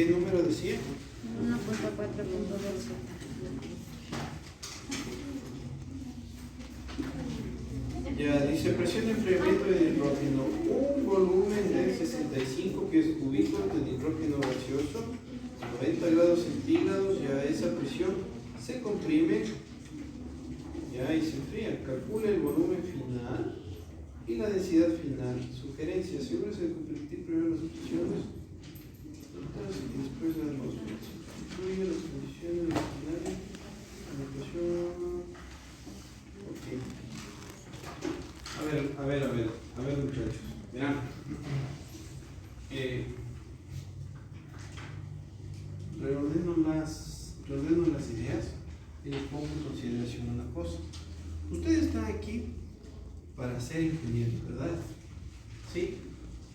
¿Qué número decía? 1.4.2. Ya, dice presión de enfriamiento de nitrógeno. Un volumen de 65 pies cúbicos de nitrógeno gaseoso, 90 grados centígrados, ya esa presión se comprime, ya, y se enfría. Calcula el volumen final y la densidad final. Sugerencia: asegúrese de convertir primero las opciones y después las atmósfera. Incluye las condiciones originales, la presión. Ok. A ver, muchachos. Verán. Reordeno las ideas y les pongo en consideración una cosa. Ustedes están aquí para ser ingenieros, ¿verdad? Sí.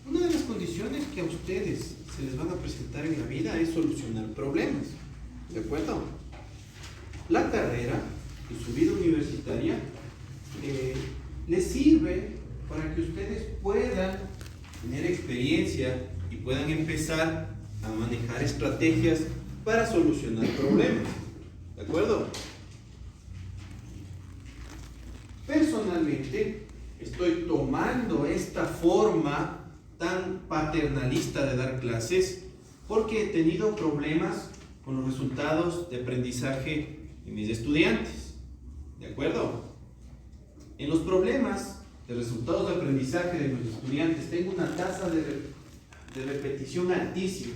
Una de las condiciones que a ustedes se les van a presentar en la vida es solucionar problemas. ¿De acuerdo? La carrera y su vida universitaria les sirve para que ustedes puedan tener experiencia y puedan empezar a manejar estrategias para solucionar problemas. ¿De acuerdo? Personalmente, estoy tomando esta forma tan paternalista de dar clases porque he tenido problemas con los resultados de aprendizaje de mis estudiantes. ¿De acuerdo? En los problemas de resultados de aprendizaje de mis estudiantes tengo una tasa de repetición altísima.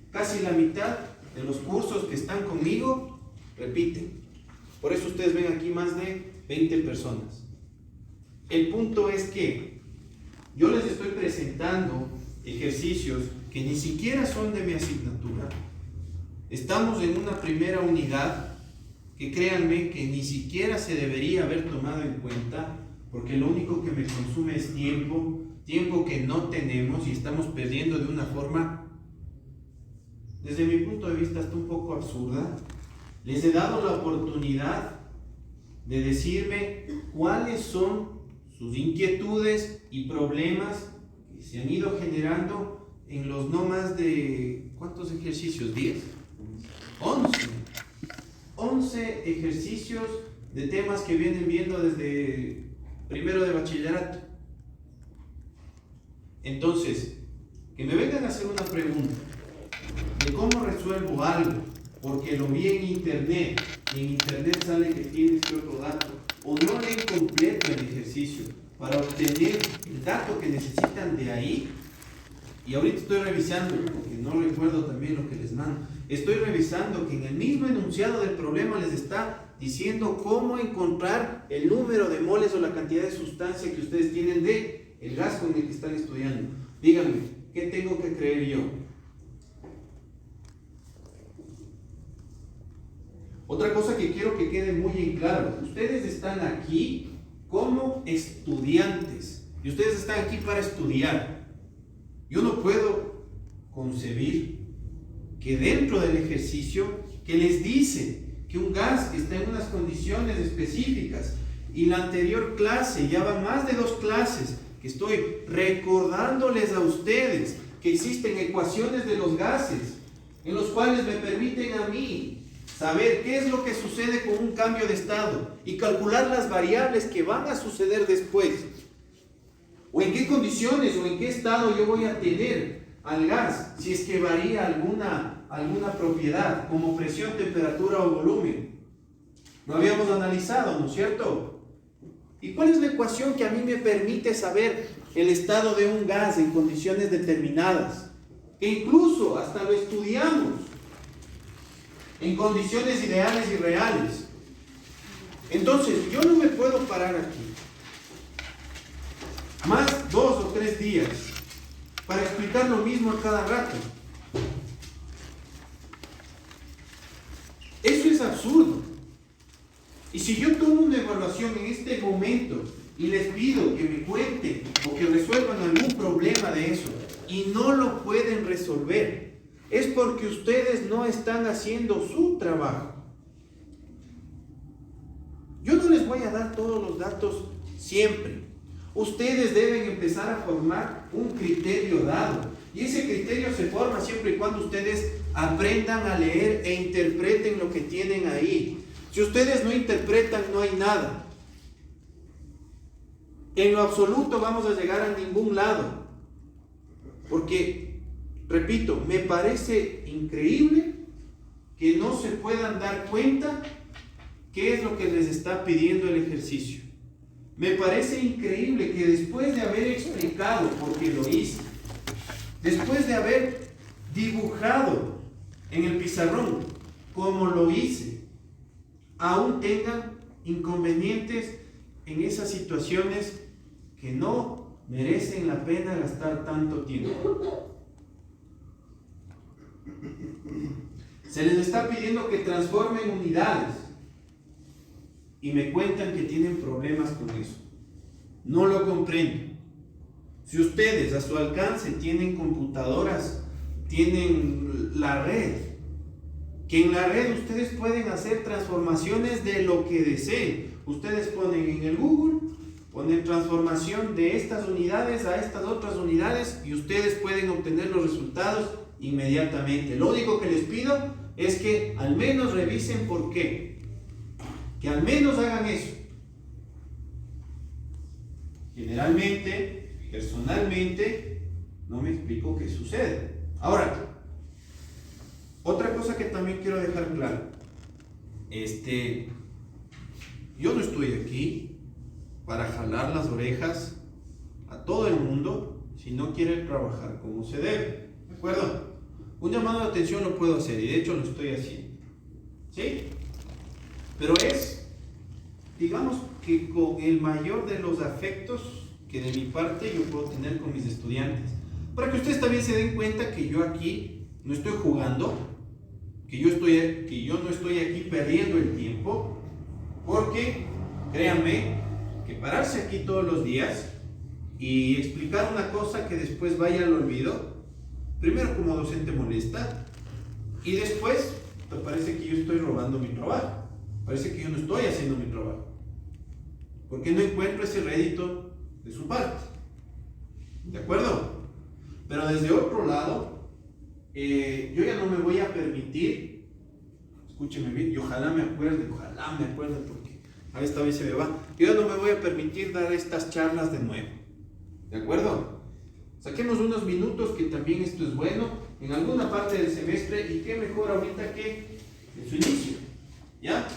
Casi la mitad de los cursos que están conmigo repiten. Por eso ustedes ven aquí más de 20 personas. El punto es que yo les estoy presentando ejercicios que ni siquiera son de mi asignatura. Estamos en una primera unidad que créanme que ni siquiera se debería haber tomado en cuenta, porque lo único que me consume es tiempo que no tenemos y estamos perdiendo de una forma, desde mi punto de vista, hasta un poco absurda. Les he dado la oportunidad de decirme cuáles son sus inquietudes y problemas que se han ido generando en los no más de, ¿cuántos ejercicios? 10, 11 ejercicios de temas que vienen viendo desde primero de bachillerato. Entonces, que me vengan a hacer una pregunta de cómo resuelvo algo porque lo vi en internet y en internet sale que tiene este otro dato, o no leen completo el ejercicio para obtener el dato que necesitan de ahí. Y ahorita estoy revisando, porque no recuerdo también lo que les mando, estoy revisando que en el mismo enunciado del problema les está diciendo cómo encontrar el número de moles o la cantidad de sustancia que ustedes tienen de el gas con el que están estudiando. Díganme, ¿qué tengo que creer yo? Otra cosa que quiero que quede muy en claro: ustedes están aquí como estudiantes y ustedes están aquí para estudiar. Yo no puedo concebir que dentro del ejercicio que les dice que un gas está en unas condiciones específicas y la anterior clase, ya van más de 2 clases que estoy recordándoles a ustedes que existen ecuaciones de los gases en los cuales me permiten a mí saber qué es lo que sucede con un cambio de estado y calcular las variables que van a suceder después, o en qué condiciones o en qué estado yo voy a tener al gas si es que varía alguna propiedad como presión, temperatura o volumen. Lo habíamos analizado, ¿no es cierto? ¿Y cuál es la ecuación que a mí me permite saber el estado de un gas en condiciones determinadas? Que incluso hasta lo estudiamos en condiciones ideales y reales. Entonces, yo no me puedo parar aquí más 2 o 3 días para explicar lo mismo a cada rato. Eso es absurdo. Y si yo tomo una evaluación en este momento y les pido que me cuenten o que resuelvan algún problema de eso y no lo pueden resolver, es porque ustedes no están haciendo su trabajo. Yo no les voy a dar todos los datos siempre. Ustedes deben empezar a formar un criterio dado. Y ese criterio se forma siempre y cuando ustedes aprendan a leer e interpreten lo que tienen ahí. Si ustedes no interpretan, no hay nada. En lo absoluto vamos a llegar a ningún lado. Porque, repito, me parece increíble que no se puedan dar cuenta qué es lo que les está pidiendo el ejercicio. Me parece increíble que después de haber explicado, porque lo hice, después de haber dibujado en el pizarrón como lo hice, aún tengan inconvenientes en esas situaciones que no merecen la pena gastar tanto tiempo. Se les está pidiendo que transformen unidades y me cuentan que tienen problemas con eso. No lo comprendo. Si ustedes a su alcance tienen computadoras, tienen la red, que en la red ustedes pueden hacer transformaciones de lo que deseen. Ustedes ponen en el Google, ponen transformación de estas unidades a estas otras unidades y ustedes pueden obtener los resultados inmediatamente. Lo único que les pido es que al menos revisen por qué. Que al menos hagan eso. Generalmente, personalmente, no me explico qué sucede. Ahora, otra cosa que también quiero dejar claro. Yo no estoy aquí para jalar las orejas a todo el mundo si no quiere trabajar como se debe. ¿De acuerdo? Un llamado de atención lo puedo hacer y de hecho lo estoy haciendo. ¿Sí? Pero es, digamos que con el mayor de los afectos que de mi parte yo puedo tener con mis estudiantes. Para que ustedes también se den cuenta que yo aquí no estoy jugando, que yo no estoy aquí perdiendo el tiempo, porque créanme que pararse aquí todos los días y explicar una cosa que después vaya al olvido, primero como docente molesta y después te parece que yo estoy robando mi trabajo. Parece que yo no estoy haciendo mi trabajo, porque no encuentro ese rédito de su parte. ¿De acuerdo? Pero desde otro lado, yo ya no me voy a permitir, escúcheme bien, y ojalá me acuerde, porque a esta vez se me va, yo ya no me voy a permitir dar estas charlas de nuevo. ¿De acuerdo? Saquemos unos minutos, que también esto es bueno, en alguna parte del semestre, y qué mejor ahorita que en su inicio. ¿Ya?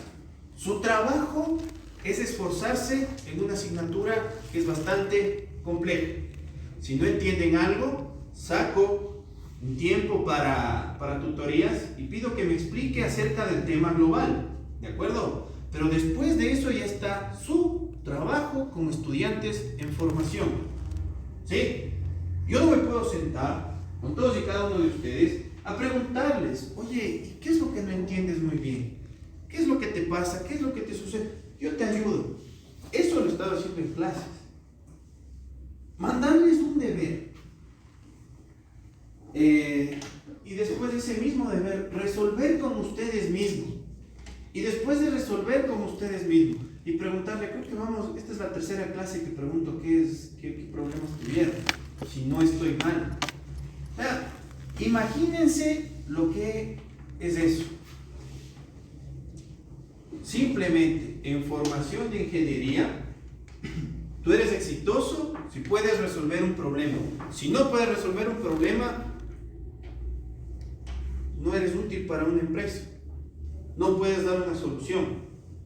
Su trabajo es esforzarse en una asignatura que es bastante compleja. Si no entienden algo, saco un tiempo para tutorías y pido que me explique acerca del tema global, ¿de acuerdo? Pero después de eso ya está su trabajo como estudiantes en formación, ¿sí? Yo no me puedo sentar con todos y cada uno de ustedes a preguntarles, oye, ¿qué es lo que no entiendes muy bien? ¿Qué es lo que te pasa? ¿Qué es lo que te sucede? Yo te ayudo. Eso lo he estado haciendo en clases. Mandarles un deber. Y después de ese mismo deber, resolver con ustedes mismos. Y después de resolver con ustedes mismos y preguntarle, creo que vamos, esta es la tercera clase que pregunto qué problemas tuvieron, si no estoy mal. O sea, imagínense lo que es eso. Simplemente en formación de ingeniería, tú eres exitoso si puedes resolver un problema. Si no puedes resolver un problema, no eres útil para una empresa. No puedes dar una solución.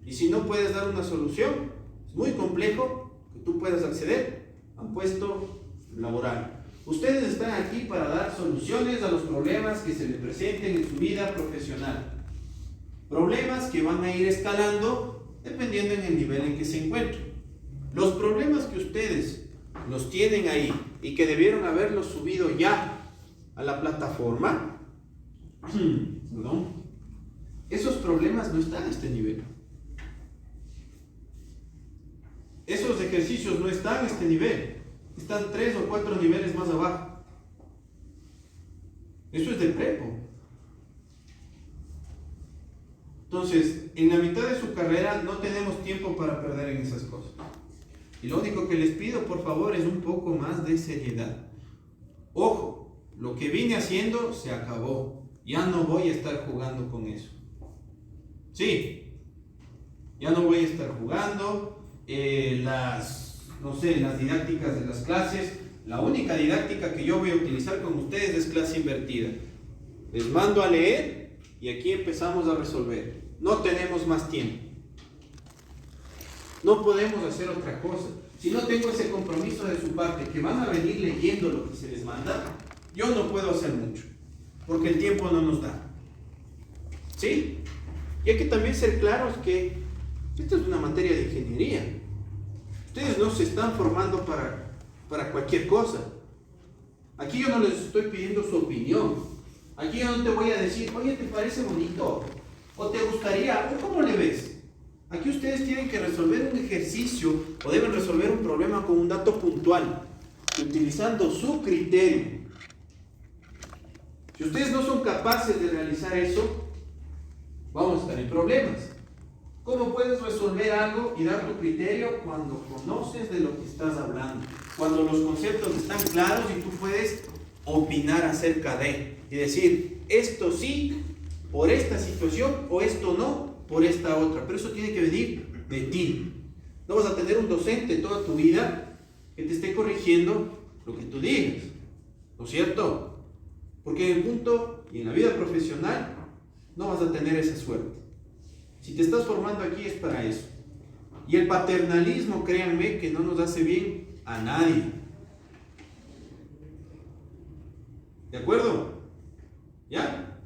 Y si no puedes dar una solución, es muy complejo que tú puedas acceder a un puesto laboral. Ustedes están aquí para dar soluciones a los problemas que se les presenten en su vida profesional. Problemas que van a ir escalando dependiendo en el nivel en que se encuentren. Los problemas que ustedes los tienen ahí y que debieron haberlos subido ya a la plataforma, esos problemas no están a este nivel. Esos ejercicios no están a este nivel. Están 3 o 4 niveles más abajo. Eso es de prepo. Entonces, en la mitad de su carrera no tenemos tiempo para perder en esas cosas. Y lo único que les pido, por favor, es un poco más de seriedad. Ojo, lo que vine haciendo se acabó. Ya no voy a estar jugando con eso. Sí, ya no voy a estar jugando. Las didácticas de las clases, la única didáctica que yo voy a utilizar con ustedes es clase invertida. Les mando a leer y aquí empezamos a resolver. No tenemos más tiempo. No podemos hacer otra cosa. Si no tengo ese compromiso de su parte, que van a venir leyendo lo que se les manda, yo no puedo hacer mucho, porque el tiempo no nos da. ¿Sí? Y hay que también ser claros que esta es una materia de ingeniería. Ustedes no se están formando para cualquier cosa. Aquí yo no les estoy pidiendo su opinión. Aquí yo no te voy a decir, oye, ¿te parece bonito? ¿O te gustaría? ¿O cómo le ves? Aquí ustedes tienen que resolver un ejercicio o deben resolver un problema con un dato puntual, utilizando su criterio. Si ustedes no son capaces de realizar eso, vamos a estar en problemas. ¿Cómo puedes resolver algo y dar tu criterio cuando conoces de lo que estás hablando? Cuando los conceptos están claros y tú puedes opinar acerca de y decir, esto sí, por esta situación, o esto no, por esta otra. Pero eso tiene que venir de ti. No vas a tener un docente toda tu vida que te esté corrigiendo lo que tú digas, ¿no es cierto? Porque en el punto y en la vida profesional no vas a tener esa suerte. Si te estás formando aquí es para eso. Y el paternalismo, créanme, que no nos hace bien a nadie. ¿De acuerdo? ¿Ya?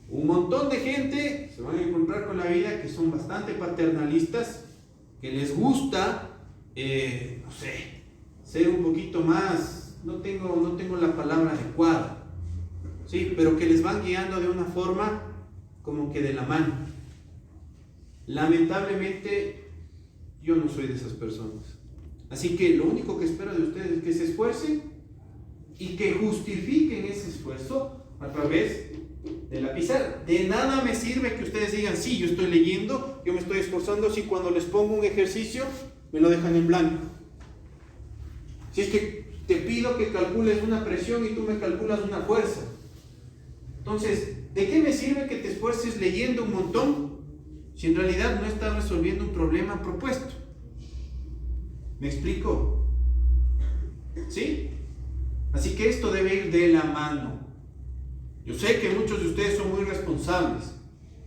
Un montón de gente se van a encontrar con la vida que son bastante paternalistas, que les gusta, ser un poquito más, no tengo la palabra adecuada, ¿sí? Pero que les van guiando de una forma como que de la mano. Lamentablemente, yo no soy de esas personas. Así que lo único que espero de ustedes es que se esfuercen y que justifiquen ese esfuerzo a través de la pizarra. De nada me sirve que ustedes digan, sí, yo estoy leyendo, yo me estoy esforzando, si cuando les pongo un ejercicio me lo dejan en blanco. Si es que te pido que calcules una presión y tú me calculas una fuerza. Entonces, ¿de qué me sirve que te esfuerces leyendo un montón si en realidad no estás resolviendo un problema propuesto? ¿Me explico? ¿Sí? Así que esto debe ir de la mano. Yo sé que muchos de ustedes son muy responsables.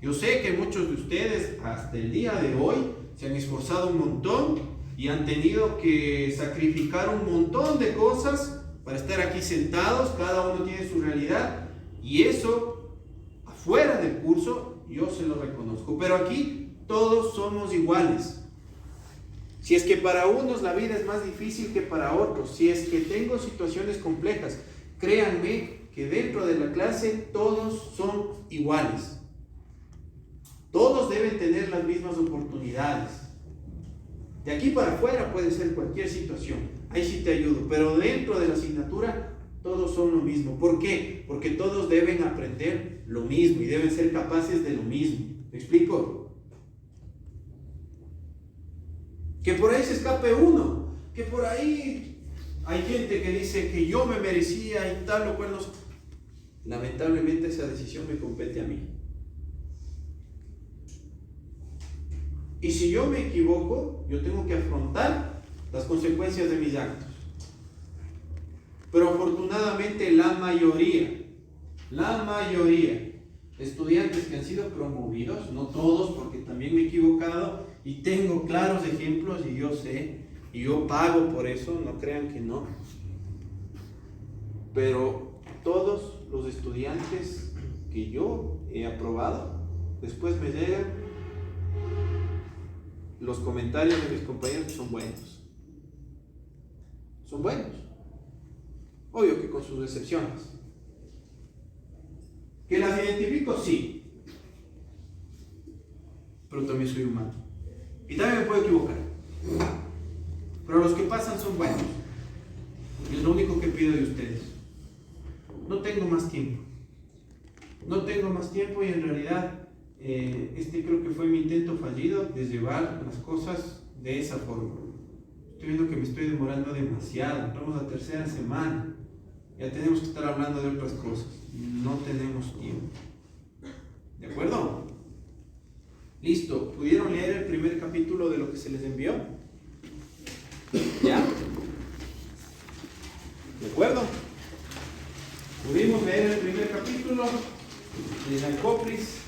Yo sé que muchos de ustedes hasta el día de hoy se han esforzado un montón y han tenido que sacrificar un montón de cosas para estar aquí sentados. Cada uno tiene su realidad y eso, afuera del curso, yo se lo reconozco. Pero aquí todos somos iguales. Si es que para unos la vida es más difícil que para otros, si es que tengo situaciones complejas, créanme que dentro de la clase todos son iguales. Todos deben tener las mismas oportunidades. De aquí para afuera puede ser cualquier situación, ahí sí te ayudo, pero dentro de la asignatura todos son lo mismo. ¿Por qué? Porque todos deben aprender lo mismo y deben ser capaces de lo mismo. ¿Me explico? Que por ahí se escape uno, que por ahí hay gente que dice que yo me merecía y tal o cual no. Lamentablemente esa decisión me compete a mí. Y si yo me equivoco, yo tengo que afrontar las consecuencias de mis actos. Pero afortunadamente la mayoría de estudiantes que han sido promovidos, no todos, porque también me he equivocado y tengo claros ejemplos y yo sé, y yo pago por eso, no crean que no. Pero todos los estudiantes que yo he aprobado, después me llegan los comentarios de mis compañeros que son buenos. Son buenos. Obvio que con sus excepciones. ¿Que las identifico? Sí. Pero también soy humano. Y también me puedo equivocar. Pero los que pasan son buenos. Y es lo único que pido de ustedes. No tengo más tiempo. No tengo más tiempo y en realidad creo que fue mi intento fallido de llevar las cosas de esa forma. Estoy viendo que me estoy demorando demasiado. Entramos a la tercera semana. Ya tenemos que estar hablando de otras cosas. No tenemos tiempo. ¿De acuerdo? Listo. ¿Pudieron leer el primer capítulo de lo que se les envió? ¿Ya? ¿De acuerdo? Pudimos leer el primer capítulo de Naicopris.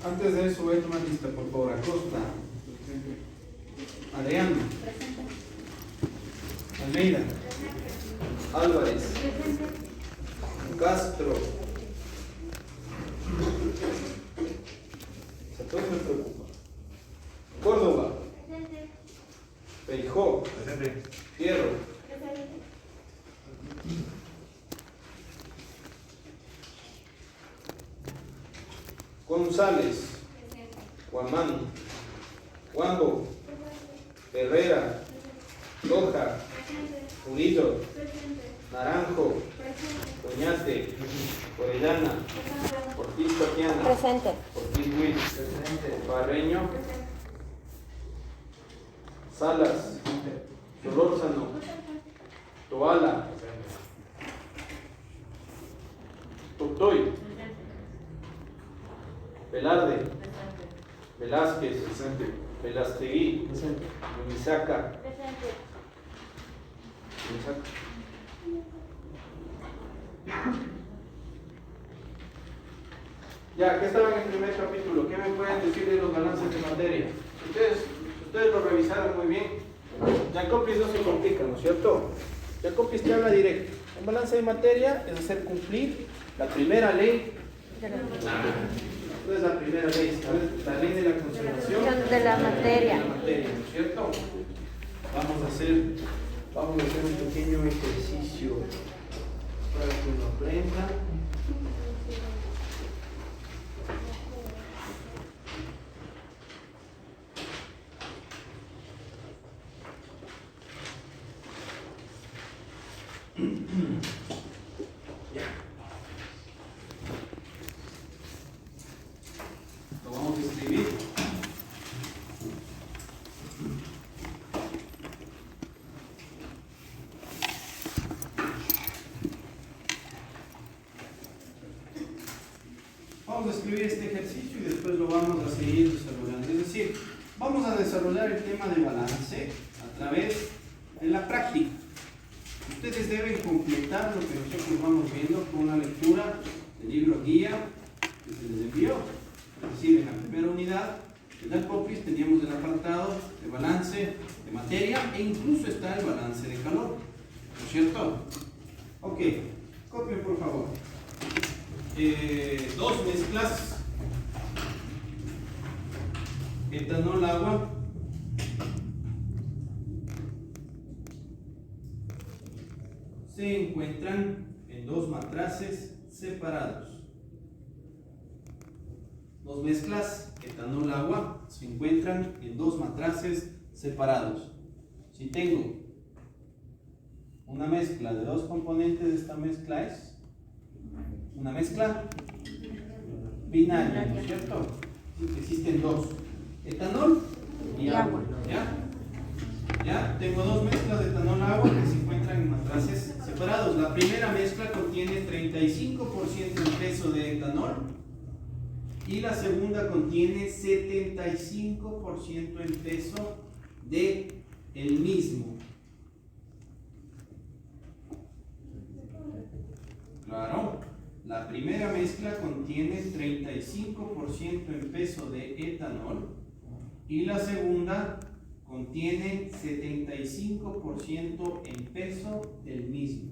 Antes de eso voy a tomar lista, por favor. Acosta. Adriano. Almeida. Álvarez. Castro. Todo me preocupa. Córdoba. Feijó. Fierro. González, Guamán, Guambo, Herrera, Loja, Pulido, Naranjo, Oñate, Orellana, Ortiz Tatiana, Presente. Ortiz Luis, Barreño, Salas, Solórzano, Toala, Totoy, Velarde, Velázquez, Velastegui, Misaca, Ya, ¿qué estaba en el primer capítulo? ¿Qué me pueden decir de los balances de materia? Ustedes lo revisaron muy bien. Jacopis no se complica, ¿no es cierto? Jacopis te habla directo. Un balance de materia es hacer cumplir la primera ley. ¿Cuál es la primera ley? La ley de la conservación de la materia. ¿no es cierto? Vamos a hacer un pequeño ejercicio para que uno aprenda. Lo vamos a escribir. Vamos a escribir este ejercicio y después lo vamos a seguir desarrollando. Es decir, vamos a desarrollar el tema de balance a través de la práctica. Ustedes deben completar lo que nosotros vamos viendo con una lectura del libro guía que se les envió. Es decir, en la primera unidad del Copis teníamos el apartado de balance de materia e incluso está el balance de calor. ¿No es cierto? Ok, copien por favor. Dos mezclas, etanol, agua, se encuentran en dos matraces separados. Dos mezclas, etanol, agua, se encuentran en dos matraces separados. Si tengo una mezcla de dos componentes, esta mezcla es una mezcla binaria, ¿no es cierto? Existen dos, etanol y agua. ¿Ya? Tengo dos mezclas de etanol agua que se encuentran en matraces separados. La primera mezcla contiene 35% en peso de etanol y la segunda contiene 75% en peso de el mismo. Claro, la primera mezcla contiene 35% en peso de etanol y la segunda contiene 75% en peso del mismo.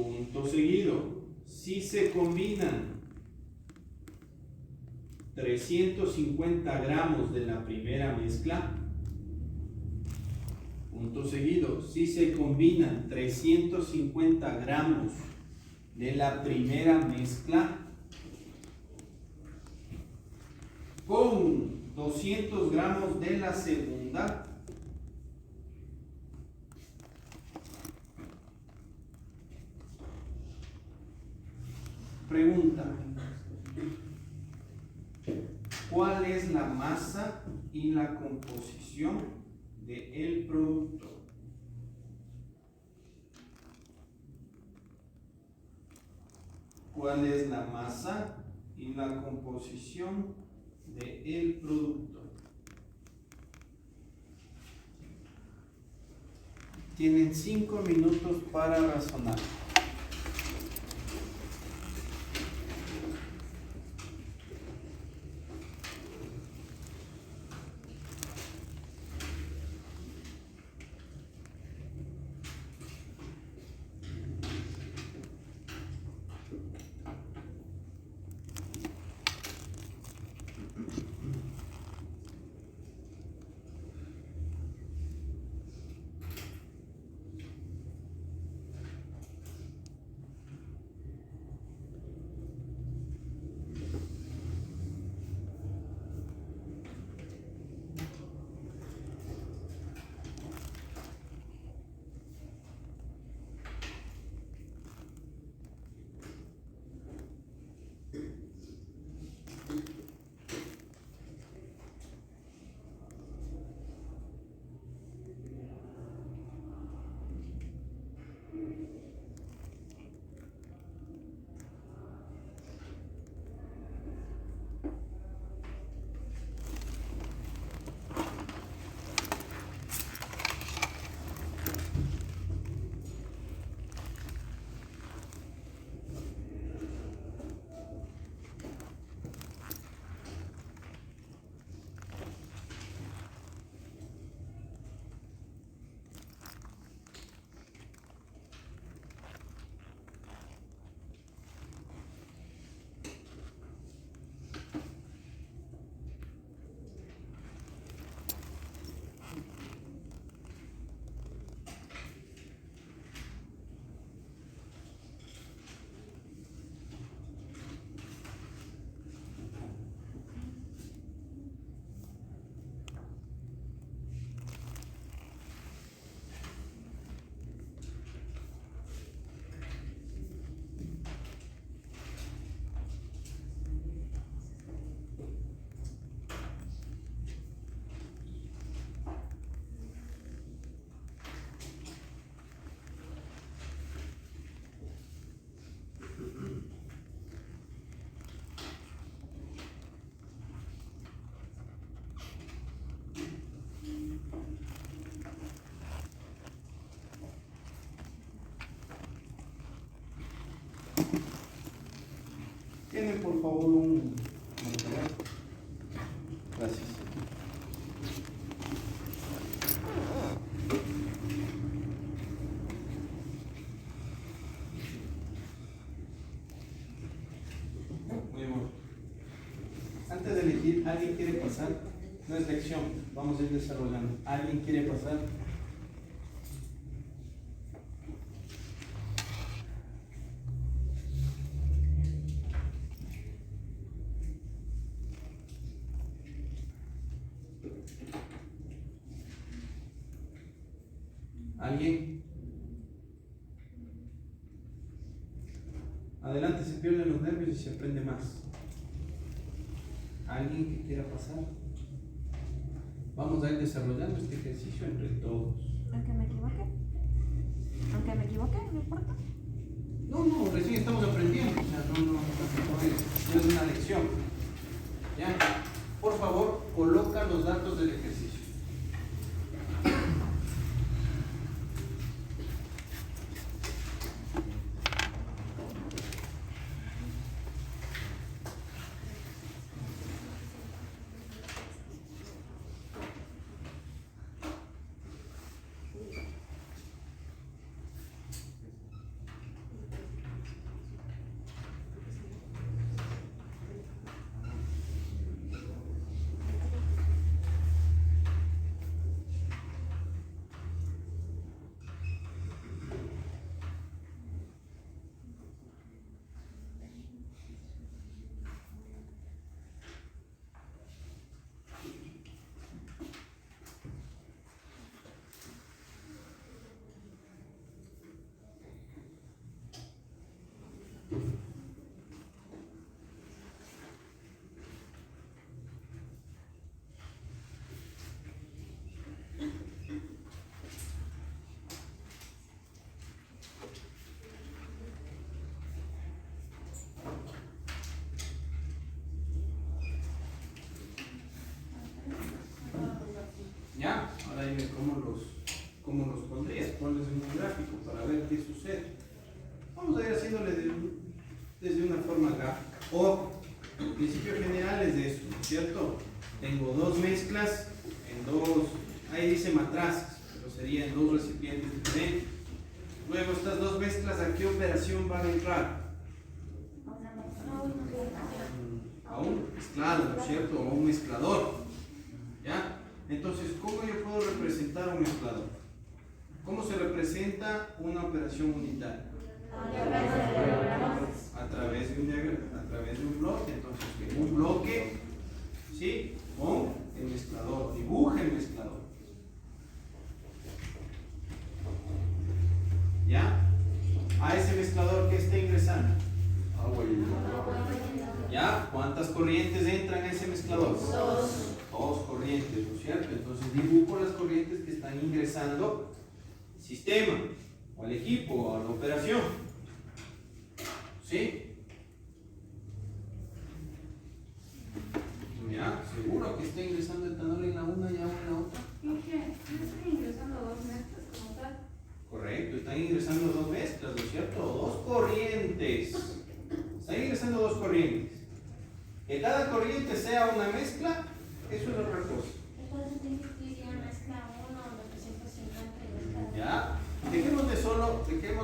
Punto seguido. Si se combinan 350 gramos de la primera mezcla, punto seguido. Si se combinan 350 gramos de la primera mezcla con 200 gramos de la segunda, pregunta: ¿cuál es la masa y la composición del producto? ¿Cuál es la masa y la composición del producto? Tienen 5 minutos para razonar. ¿Tienen por favor un marcador? Gracias. Muy bien. Antes de elegir, ¿alguien quiere pasar? No es lección, vamos a ir desarrollando. ¿Alguien quiere pasar? ¿Alguien? Adelante, se pierden los nervios y se aprende más. ¿Alguien que quiera pasar? Vamos a ir desarrollando este ejercicio entre todos. Aunque me equivoque. Aunque me equivoque, no importa. No, recién estamos aprendiendo. O sea, no es una lección. ¿Ya? Por favor, coloca los datos del ejercicio. enseñarle cómo los pondrías. Ponles en un gráfico para ver qué sucede. Vamos a ir haciéndole desde una forma gráfica. O el principio general es de esto, ¿no es cierto? Tengo dos mezclas en dos, ahí dice matrazas, pero sería en dos recipientes diferentes. Luego estas dos mezclas, ¿a qué operación van a entrar? A un mezclado, ¿no es cierto? O un mezclador. ¿Ya? Entonces, ¿cómo yo puedo representar un mezclador? ¿Cómo se representa una operación unitaria? A través de un diagrama, a través de un bloque. Entonces, en un bloque, ¿sí? Con el mezclador, dibuje el mezclador. ¿Ya? A ese mezclador que está ingresando. Agua y agua. ¿Ya? ¿Cuántas corrientes entran a ese mezclador? Dos corrientes, ¿no es cierto? Entonces dibujo las corrientes que están ingresando al sistema, o al equipo, o a la operación. ¿Sí? ¿Ya? ¿Seguro que está ingresando etanol en la una y agua en la otra? ¿Y qué? ¿No están ingresando dos mezclas como tal? Correcto, están ingresando dos mezclas, ¿no es cierto? Dos corrientes. Están ingresando dos corrientes. Que cada corriente sea una mezcla, eso es otra cosa. Entonces diría mezcla 1, 950 y mezcla 2. ¿Ya? Dejemos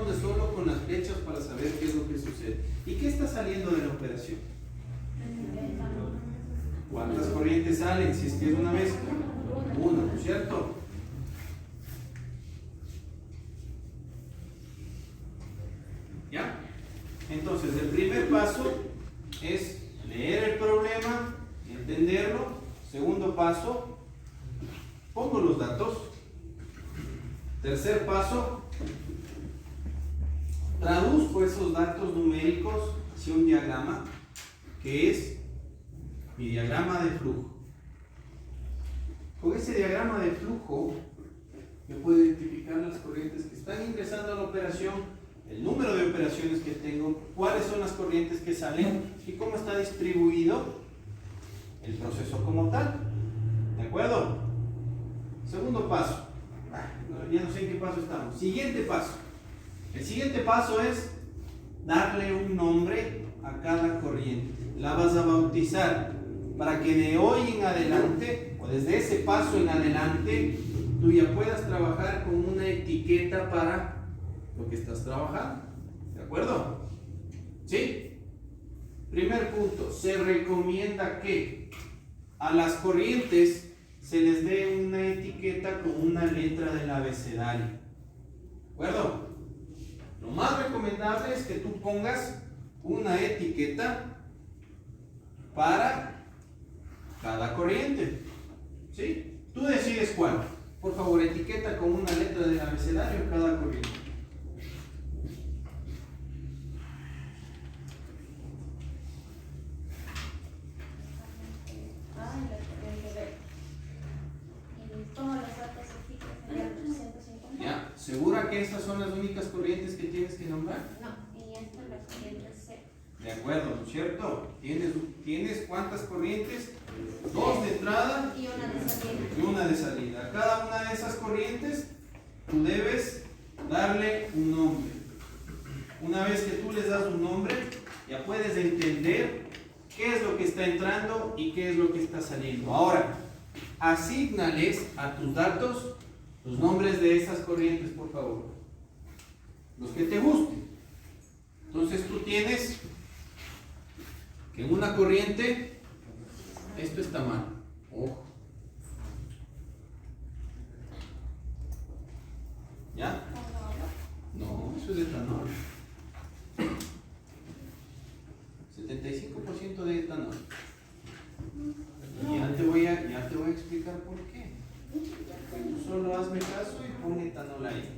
de solo con las flechas para saber qué es lo que sucede. ¿Y qué está saliendo de la operación? ¿Cuántas corrientes salen si es que es una mezcla? Una, ¿no es cierto? ¿Ya? Entonces, el primer paso es leer el problema, entenderlo. Segundo paso, pongo los datos. Tercer paso, traduzco esos datos numéricos hacia un diagrama que es mi diagrama de flujo. Con ese diagrama de flujo yo puedo identificar las corrientes que están ingresando a la operación, el número de operaciones que tengo, cuáles son las corrientes que salen y cómo está distribuido el proceso como tal. ¿De acuerdo? Segundo paso. Ya no sé en qué paso estamos. Siguiente paso. El siguiente paso es darle un nombre a cada corriente. La vas a bautizar para que de hoy en adelante, o desde ese paso en adelante, tú ya puedas trabajar con una etiqueta para lo que estás trabajando. ¿De acuerdo? ¿Sí? Primer punto, se recomienda que a las corrientes se les dé una etiqueta con una letra del abecedario. ¿De acuerdo? Lo más recomendable es que tú pongas una etiqueta para cada corriente. ¿Sí? Tú decides cuál. Por favor, etiqueta con una letra del abecedario cada corriente. ¿Ya? ¿Segura que estas son las únicas corrientes que tienes que nombrar? No, y esta es la corriente C. De acuerdo, ¿no es cierto? ¿Tienes cuántas corrientes? Dos de entrada Y una de salida. y una de salida. A cada una de esas corrientes tú debes darle un nombre. Una vez que tú les das un nombre, ya puedes entender qué es lo que está entrando y qué es lo que está saliendo. Ahora, asígnales a tus datos los nombres de esas corrientes, por favor. Los que te gusten. Entonces tú tienes que en una corriente esto está mal. Ojo. ¿Ya? No, eso es etanol. 75% de etanol. Y ya te voy a explicar por qué. Tú solo hazme caso y pon etanol ahí.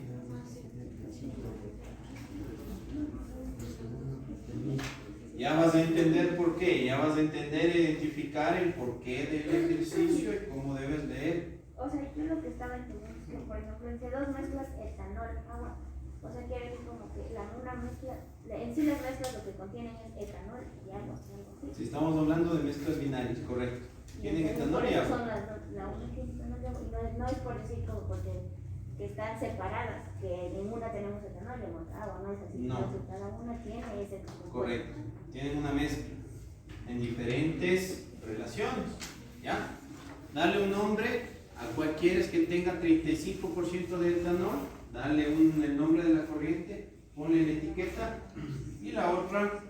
Ya vas a entender por qué, ya vas a entender e identificar el porqué del ejercicio y cómo debes leer. O sea, yo lo que estaba entendiendo es que, por ejemplo, entre dos mezclas etanol, agua, o sea, quiere decir como que una mezcla, en sí las mezclas lo que contienen es etanol y agua, algo así. Si estamos hablando de mezclas binarias, correcto. Tienen etanol y agua. Son la una que es etanol y agua, y no es por decir como porque que están separadas, que ninguna tenemos etanol y en otra agua, no es así. No. Entonces, cada una tiene ese compuesto. Correcto. Tienen una mezcla en diferentes relaciones. ¿Ya? Dale un nombre a cual quieres que tenga 35% de etanol. Dale el nombre de la corriente. Ponle la etiqueta. Y la otra.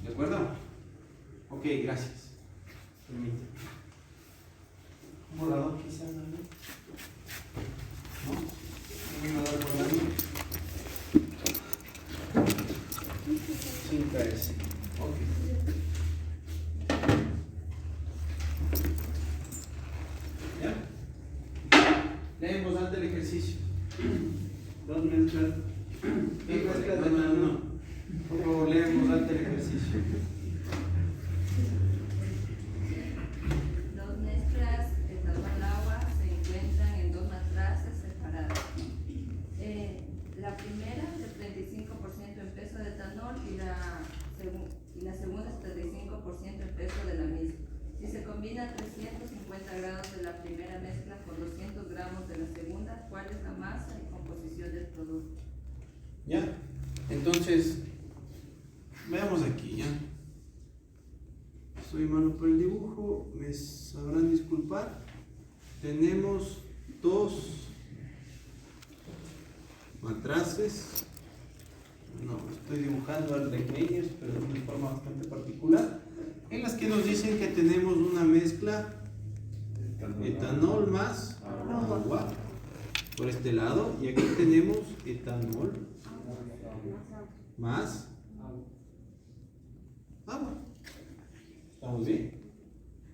¿De acuerdo? Ok, gracias. Permíteme. ¿Un borrador quizás? ¿No? ¿No me iba a dar borrador? Sin caerse. Ok. ¿Ya? Lee en voz alta el ejercicio. Dos mezclas. No. Por favor, lee en voz alta el ejercicio. Dos mezclas etanol agua se encuentran en dos matraces separadas. La primera es el 35% en peso de etanol y la segunda es 35% en peso de la misma. Si se combina 350 grados de la primera mezcla con 200 gramos de la segunda, ¿cuál es la masa y composición del producto? ¿Ya? Entonces, veamos aquí, ¿ya? Soy malo por el dibujo, me sabrán disculpar. Tenemos dos matraces. No, estoy dibujando al Reckmeyers, pero de una forma bastante particular, en las que nos dicen que tenemos una mezcla etanol más agua por este lado, y aquí tenemos etanol más agua. ¿Estamos bien?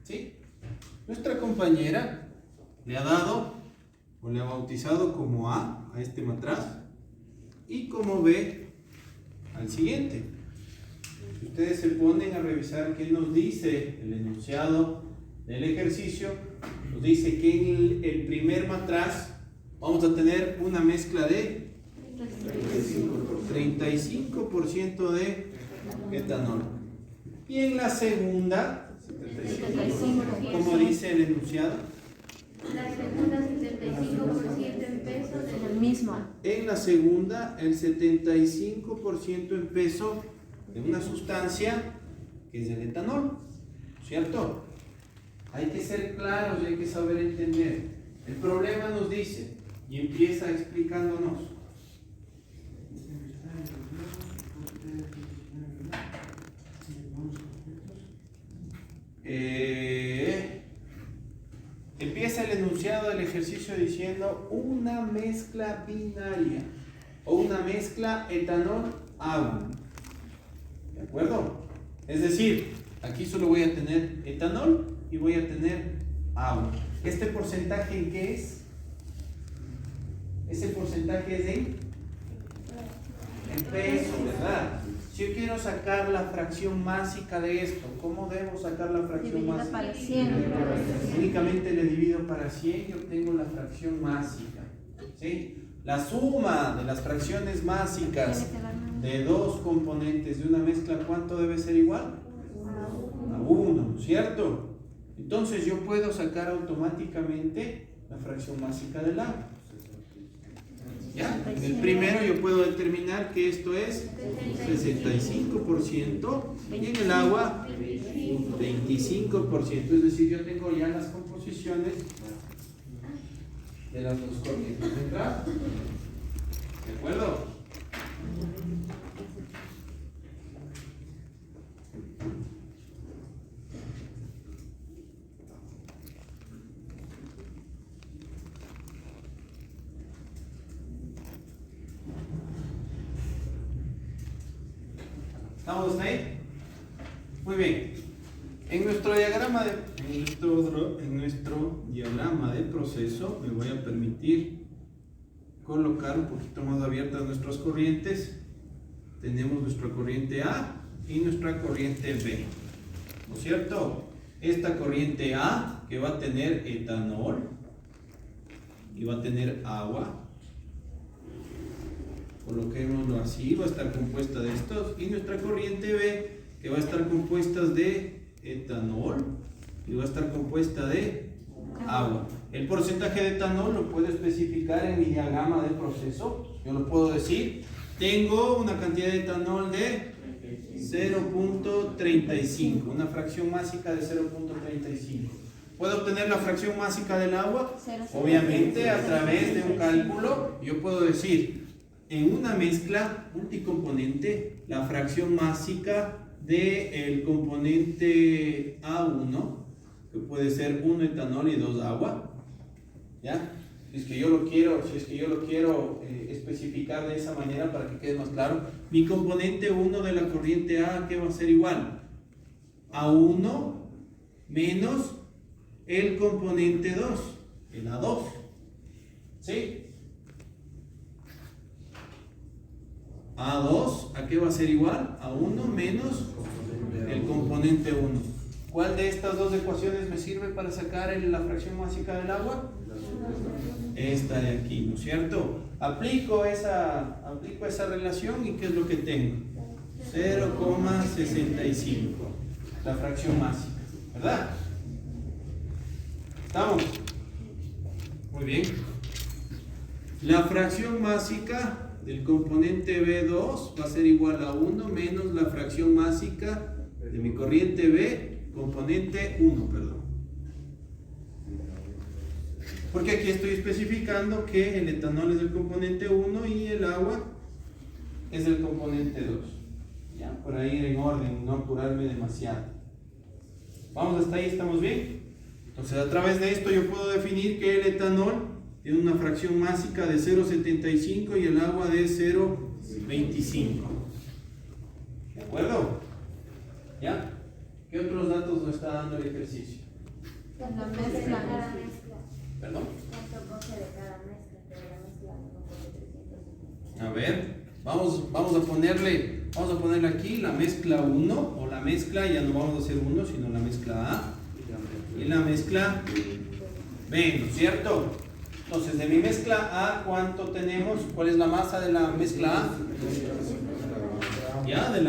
¿Sí? Nuestra compañera le ha dado o le ha bautizado como A a este matraz y como B al siguiente. Si ustedes se ponen a revisar qué nos dice el enunciado del ejercicio, nos dice que en el primer matraz vamos a tener una mezcla de 35% de etanol. Y en la segunda, como dice el enunciado, La segunda 75% en peso del mismo. en la segunda el 75% en peso de una sustancia que es el etanol, ¿cierto? Hay que ser claros y hay que saber entender. El problema nos dice y empieza explicándonos. Empieza el enunciado del ejercicio diciendo una mezcla binaria o una mezcla etanol-agua. ¿De acuerdo? Es decir, aquí solo voy a tener etanol y voy a tener agua. ¿Este porcentaje en qué es? Ese porcentaje es en peso, ¿verdad? Si yo quiero sacar la fracción másica de esto, ¿cómo debo sacar la fracción Dividida másica? para 100. Únicamente le divido para 100 y obtengo la fracción másica. ¿Sí? La suma de las fracciones másicas de dos componentes de una mezcla, ¿cuánto debe ser igual? A 1, ¿cierto? Entonces yo puedo sacar automáticamente la fracción másica del agua. ¿Ya? En el primero yo puedo determinar que esto es 65% y en el agua 25%. Es decir, yo tengo ya las composiciones de las dos corrientes de entrada. ¿De acuerdo? ¿Estamos hasta ahí? Muy bien. En nuestro diagrama de proceso me voy a permitir colocar un poquito más abiertas nuestras corrientes. Tenemos nuestra corriente A y nuestra corriente B, ¿no es cierto? Esta corriente A que va a tener etanol y va a tener agua, coloquémoslo así, va a estar compuesta de estos, y nuestra corriente B que va a estar compuesta de etanol y va a estar compuesta de agua. El porcentaje de etanol lo puedo especificar en mi diagrama de proceso. Yo lo puedo decir, tengo una cantidad de etanol de 0.35, una fracción másica de 0.35. ¿Puedo obtener la fracción másica del agua? Obviamente a través de un cálculo. Yo puedo decir, en una mezcla multicomponente, la fracción másica del componente A1, que puede ser 1 etanol y 2 agua, ¿ya? Si es que yo lo quiero especificar de esa manera para que quede más claro, mi componente 1 de la corriente A, ¿qué va a ser igual? A1 menos el componente 2, el A2, ¿sí? A2, ¿a qué va a ser igual? A1 menos el componente 1. ¿Cuál de estas dos ecuaciones me sirve para sacar la fracción másica del agua? Esta de aquí, ¿no es cierto? Aplico esa relación y ¿qué es lo que tengo? 0,65, la fracción másica, ¿verdad? ¿Estamos? Muy bien. La fracción másica del componente B2 va a ser igual a 1 menos la fracción másica de mi corriente B, componente 1, perdón. Porque aquí estoy especificando que el etanol es el componente 1 y el agua es el componente 2. Ya, por ahí en orden, no apurarme demasiado. Vamos hasta ahí, ¿estamos bien? Entonces a través de esto yo puedo definir que el etanol tiene una fracción másica de 0,75 y el agua de 0,25. ¿De acuerdo? ¿Ya? ¿Qué otros datos nos está dando el ejercicio? La mezcla. ¿Perdón? ¿Cuánto coge de cada mezcla? Pero la mezcla no coge 350. A ver, vamos a ponerle aquí la mezcla 1, o la mezcla, ya no vamos a hacer 1, sino la mezcla A y la mezcla B, ¿no es cierto? Entonces, de mi mezcla A, ¿cuánto tenemos? ¿Cuál es la masa de la mezcla A? Ya, de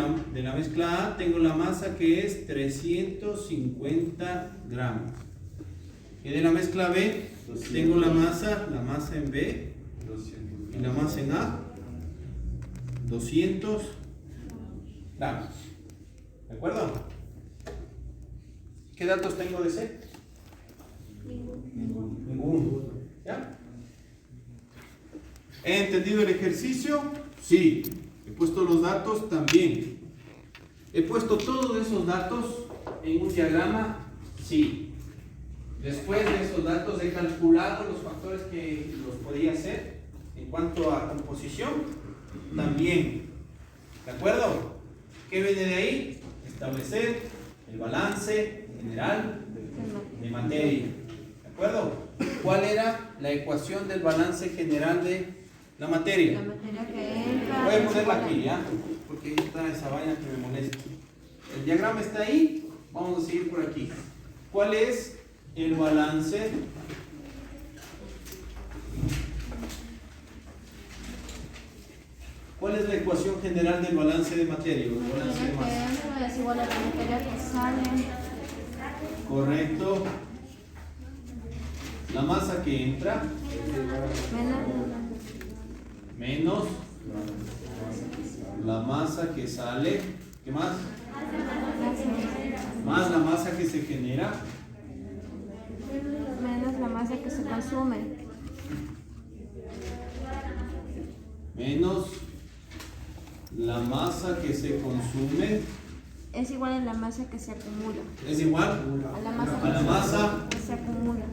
la mezcla A tengo la masa que es 350 gramos. Y de la mezcla B tengo la masa en B y la masa en A, 200 gramos. ¿De acuerdo? ¿Qué datos tengo de C? Ninguno. ¿Ya? ¿He entendido el ejercicio? Sí. ¿He puesto los datos? También. ¿He puesto todos esos datos en un diagrama? Sí. Después de esos datos he calculado los factores que los podía hacer en cuanto a composición. También. ¿De acuerdo? ¿Qué viene de ahí? Establecer el balance general de materia. ¿De acuerdo? ¿Cuál era la ecuación del balance general de la materia? La materia que entra. Voy a ponerla aquí, ¿ya? Porque ahí está esa vaina que me molesta. El diagrama está ahí. Vamos a seguir por aquí. ¿Cuál es el balance? ¿Cuál es la ecuación general del balance de materia? El La balance de materia que masa. entra es igual a la materia que sale. Correcto. La masa que entra menos la masa que sale. ¿Qué más? Más la masa que se genera. menos la masa que se consume. Menos la masa que se consume. Es igual a la masa que se acumula. ¿Es igual? A la masa, A la masa que se acumula.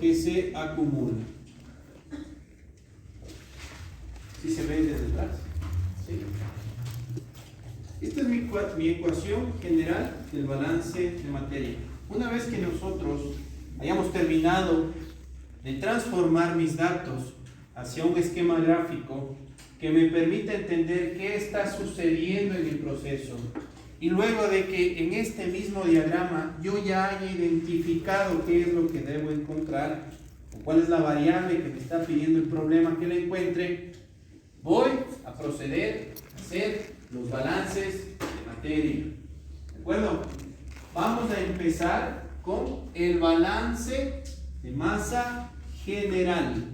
que se acumula. ¿Sí se ve desde atrás? ¿Sí? Esta es mi ecuación general del balance de materia. Una vez que nosotros hayamos terminado de transformar mis datos hacia un esquema gráfico que me permita entender qué está sucediendo en el proceso. Y luego de que en este mismo diagrama yo ya haya identificado qué es lo que debo encontrar, o cuál es la variable que me está pidiendo el problema que la encuentre, voy a proceder a hacer los balances de materia. ¿De acuerdo? Vamos a empezar con el balance de masa general.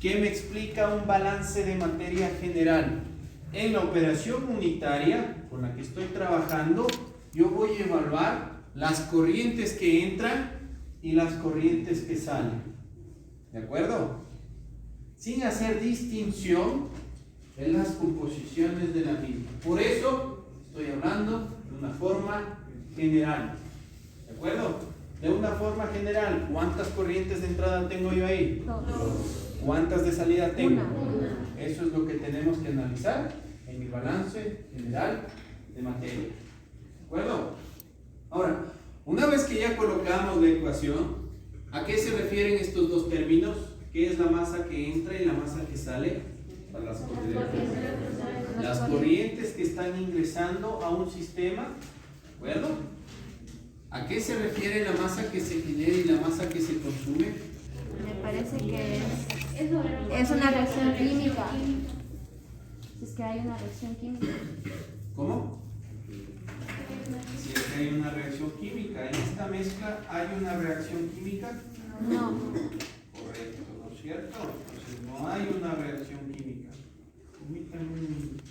¿Qué me explica un balance de materia general? En la operación unitaria con la que estoy trabajando, yo voy a evaluar las corrientes que entran y las corrientes que salen. ¿De acuerdo? Sin hacer distinción en las composiciones de la misma. Por eso estoy hablando de una forma general. ¿De acuerdo? De una forma general, ¿cuántas corrientes de entrada tengo yo ahí? 2. ¿Cuántas de salida tengo? Una. Eso es lo que tenemos que analizar en mi balance general de materia. ¿De acuerdo? Ahora, una vez que ya colocamos la ecuación, ¿a qué se refieren estos dos términos? ¿Qué es la masa que entra y la masa que sale? Para las corrientes. Las corrientes que están ingresando a un sistema. ¿De acuerdo? ¿A qué se refiere la masa que se genera y la masa que se consume? Me parece que es una reacción química. Si es que hay una reacción química. ¿Cómo? Si es que hay una reacción química. ¿En esta mezcla hay una reacción química? No. Correcto, ¿no es cierto? Entonces no hay una reacción química. Permítanme un minuto.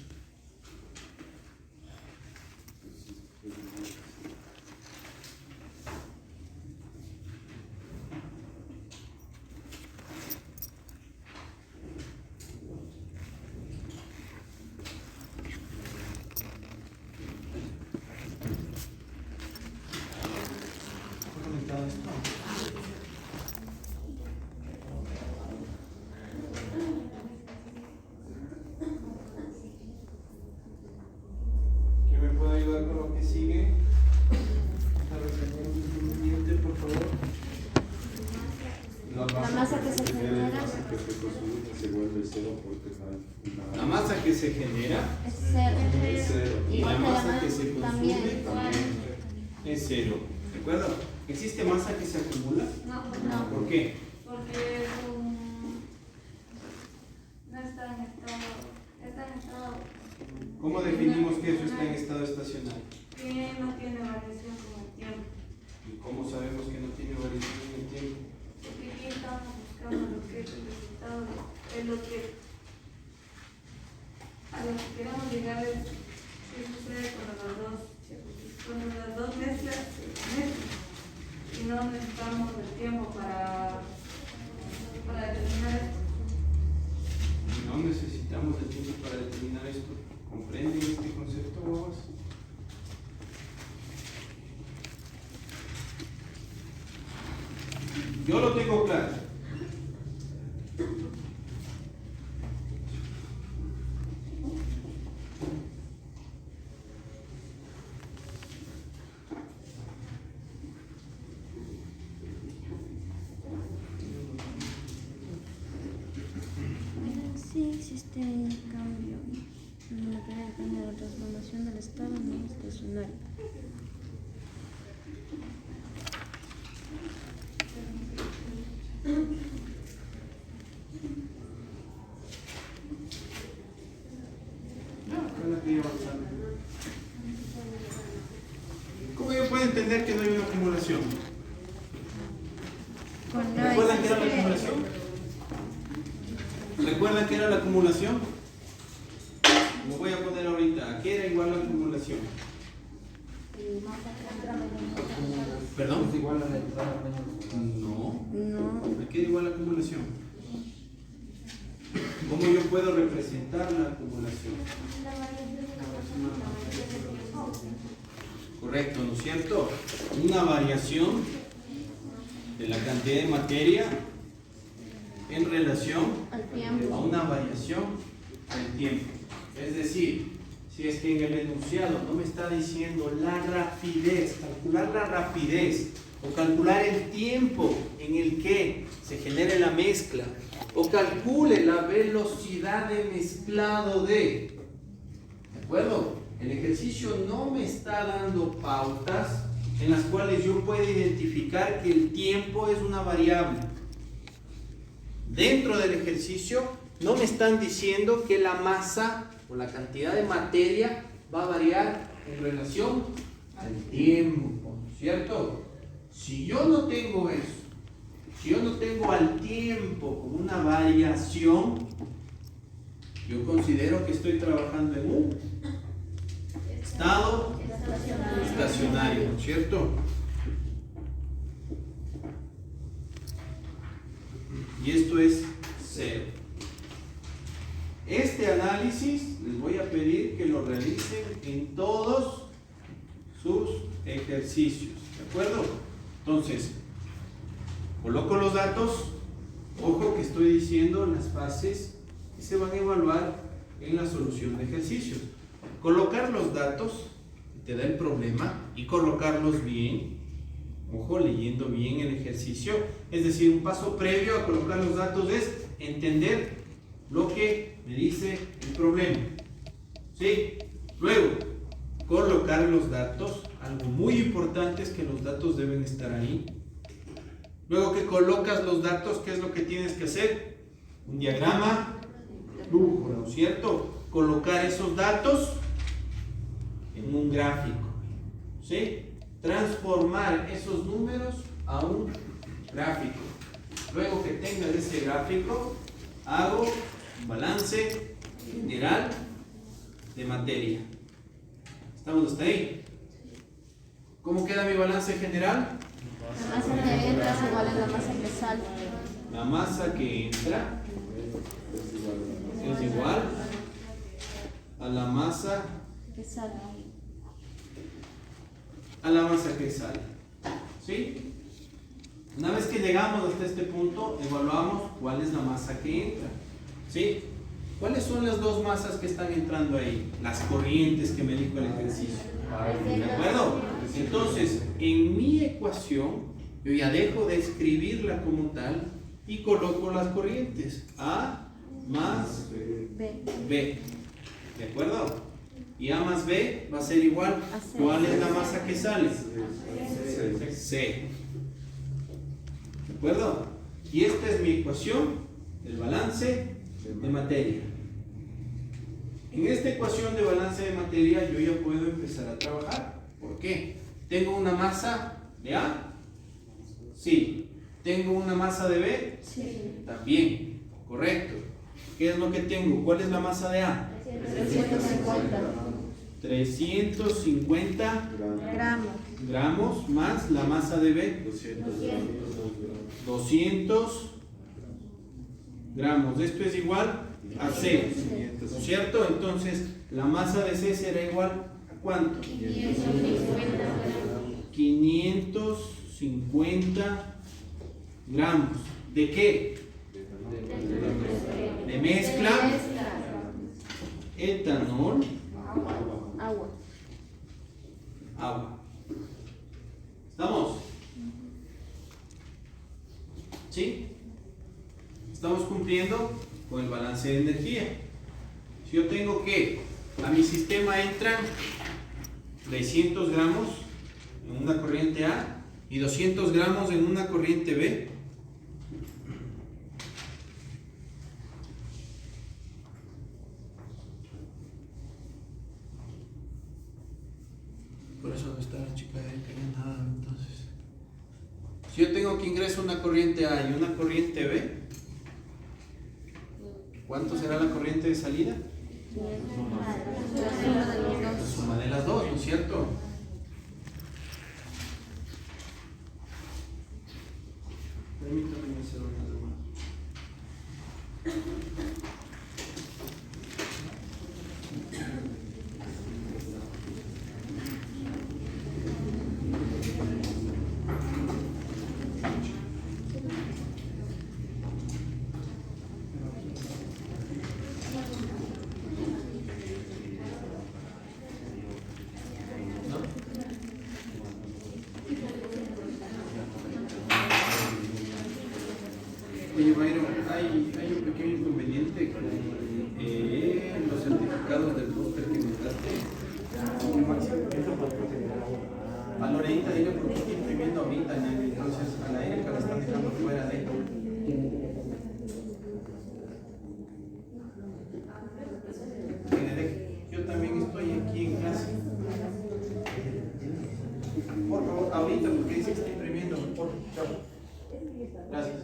¿Quién me puede ayudar con lo que sigue? Por favor. La masa que se genera La masa que se genera es cero. y la masa que se también. consume es cero. ¿De acuerdo? ¿Existe masa que se acumula? No, ¿Por qué? porque no está en estado, ¿Cómo definimos que eso está en estado estacionario? que no tiene variación con el tiempo. ¿Y cómo sabemos que no tiene variación en el tiempo? Porque aquí estamos buscando lo que es el resultado, es lo que a lo que queremos llegar es qué sucede cuando las dos mezclas se mezclan y no necesitamos el tiempo para determinar esto. No necesitamos el tiempo para determinar esto. ¿Comprenden este concepto, babas? Yo lo tengo claro. Sí existe un cambio en la que depende de la transformación del estado no estacionario. ¿Cómo yo puedo entender que no hay una acumulación? Cuando ¿Recuerdan que era la existe- acumulación? ¿Recuerdan que era la acumulación? Lo voy a poner ahorita. ¿A qué era igual la acumulación? ¿Perdón? No. No. ¿A qué era igual la acumulación? ¿Cómo yo puedo representar la acumulación? Correcto, ¿no es cierto? Una variación de la cantidad de materia en relación Al a tiempo. una variación del tiempo. Es decir, si es que en el enunciado no me está diciendo la rapidez, calcular la rapidez, o calcular el tiempo en el que se genere la mezcla, o calcule la velocidad de mezclado ¿de acuerdo? El ejercicio no me está dando pautas en las cuales yo pueda identificar que el tiempo es una variable. Dentro del ejercicio no me están diciendo que la masa o la cantidad de materia va a variar en relación al tiempo, ¿cierto? Si yo no tengo eso, si yo no tengo al tiempo como una variación, yo considero que estoy trabajando en un estado estacionario, ¿no es cierto? Y esto es cero. Este análisis les voy a pedir que lo realicen en todos sus ejercicios, ¿de acuerdo? Entonces, coloco los datos. Ojo que estoy diciendo las fases que se van a evaluar en la solución de ejercicios. Colocar los datos te da el problema y colocarlos bien. Ojo, leyendo bien el ejercicio. Es decir, un paso previo a colocar los datos es entender lo que me dice el problema. ¿Sí? Luego, colocar los datos. Algo muy importante es que los datos deben estar ahí. Luego que colocas los datos, ¿qué es lo que tienes que hacer? Un diagrama brújula, ¿no es cierto? Colocar esos datos en un gráfico. ¿Sí? Transformar esos números a un gráfico. Luego que tenga ese gráfico, hago un balance general de materia. ¿Estamos hasta ahí? ¿Cómo queda mi balance general? La masa que entra es igual a la masa que sale. La masa que entra es igual a la masa Que sale. que sale. ¿Sí? Una vez que llegamos hasta este punto, evaluamos cuál es la masa que entra. ¿Sí? ¿Cuáles son las dos masas que están entrando ahí? Las corrientes que me dijo el ejercicio. ¿De acuerdo? Entonces, en mi ecuación, yo ya dejo de escribirla como tal y coloco las corrientes. A más B. ¿De acuerdo? Y A más B va a ser igual. ¿Cuál es la masa que sale? C. ¿De acuerdo? Y esta es mi ecuación del balance de materia. En esta ecuación de balance de materia yo ya puedo empezar a trabajar. ¿Por qué? ¿Tengo una masa de A? Sí. ¿Tengo una masa de B? Sí. También. Correcto. ¿Qué es lo que tengo? ¿Cuál es la masa de A? 350 gramos más la masa de B. 200 gramos. Esto es igual a C, ¿no es cierto? Entonces, la masa de C será igual a ¿cuánto? 550 gramos. ¿De qué? De mezcla etanol, agua. ¿Estamos? ¿Sí? Estamos cumpliendo con el balance de energía. Si yo tengo que a mi sistema entran 300 gramos en una corriente A y 200 gramos en una corriente B, por eso no está la chica de que nada. Entonces, si yo tengo que ingreso una corriente A y una corriente B, ¿cuánto será la corriente de salida? La suma de las dos, ¿no es cierto? Permítame hacer una duda. Byron, hay un pequeño inconveniente con los certificados del booster que mandaste. A Loreita, dile porque estoy imprimiendo ahorita, entonces a la Erika la están dejando fuera de. Yo también estoy aquí en clase. Por favor, ahorita porque dice que está imprimiendo. Por favor, chao. Gracias.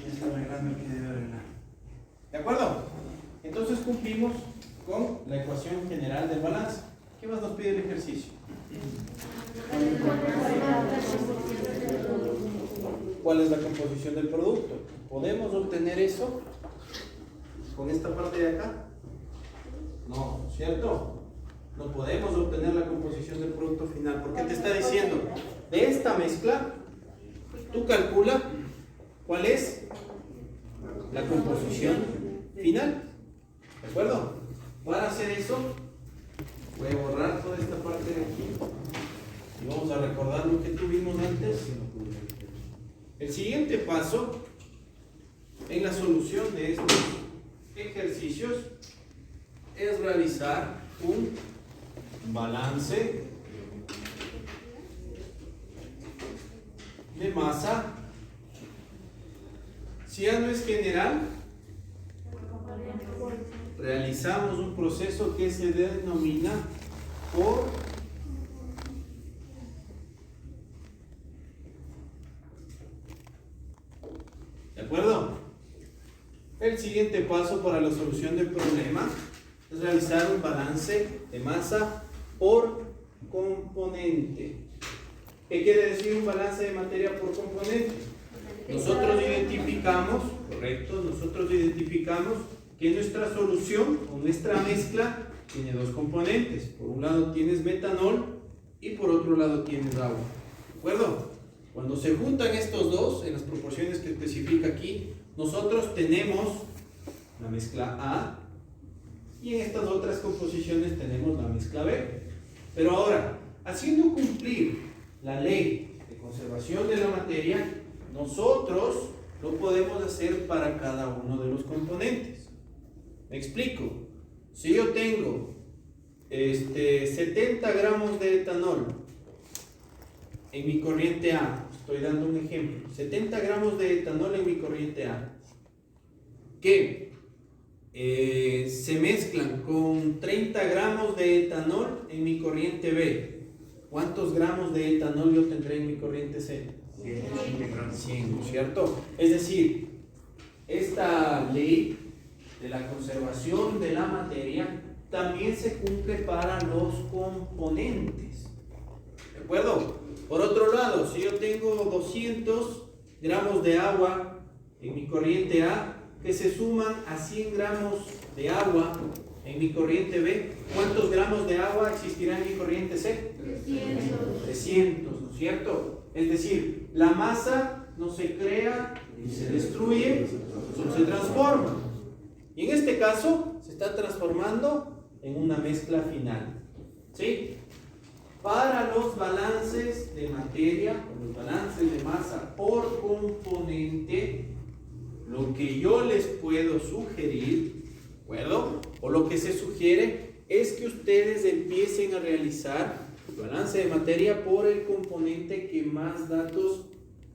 Ya está arreglando el que debe arreglar. ¿De acuerdo? Entonces cumplimos con la ecuación general del balance. ¿Qué más nos pide el ejercicio? ¿Cuál es la composición del producto? ¿Podemos obtener eso con esta parte de acá? No, ¿cierto? No podemos obtener la composición del producto final. ¿Por qué te está diciendo? De esta mezcla, tú calcula cuál es la composición final. ¿De acuerdo? Para hacer eso, voy a borrar toda esta parte de aquí y vamos a recordar lo que tuvimos antes. El siguiente paso en la solución de estos ejercicios es realizar un balance de masa. Si ya no es general, realizamos un proceso que se denomina por ¿de acuerdo? El siguiente paso para la solución del problema es realizar un balance de masa por componente. ¿Qué quiere decir un balance de materia por componente? Nosotros identificamos, correcto, nosotros identificamos que nuestra solución o nuestra mezcla tiene dos componentes. Por un lado tienes metanol y por otro lado tienes agua. ¿De acuerdo? Cuando se juntan estos dos en las proporciones que especifica aquí, nosotros tenemos la mezcla A y en estas otras composiciones tenemos la mezcla B. Pero ahora, haciendo cumplir la ley de conservación de la materia, nosotros lo podemos hacer para cada uno de los componentes. Me explico. Si yo tengo 70 gramos de etanol en mi corriente A, estoy dando un ejemplo, 70 gramos de etanol en mi corriente A, que se mezclan con 30 gramos de etanol en mi corriente B, ¿cuántos gramos de etanol yo tendré en mi corriente C? 100, ¿cierto? Es decir, esta ley de la conservación de la materia también se cumple para los componentes. ¿De acuerdo? Por otro lado, si yo tengo 200 gramos de agua en mi corriente A que se suman a 100 gramos de agua en mi corriente B, ¿cuántos gramos de agua existirá en mi corriente C? 300, ¿no es cierto? Es decir, la masa no se crea ni se destruye, solo se transforma. Y en este caso se está transformando en una mezcla final. ¿Sí? Para los balances de materia, los balances de masa por componente, lo que yo les puedo sugerir, ¿de acuerdo? O lo que se sugiere es que ustedes empiecen a realizar el balance de materia por el componente que más datos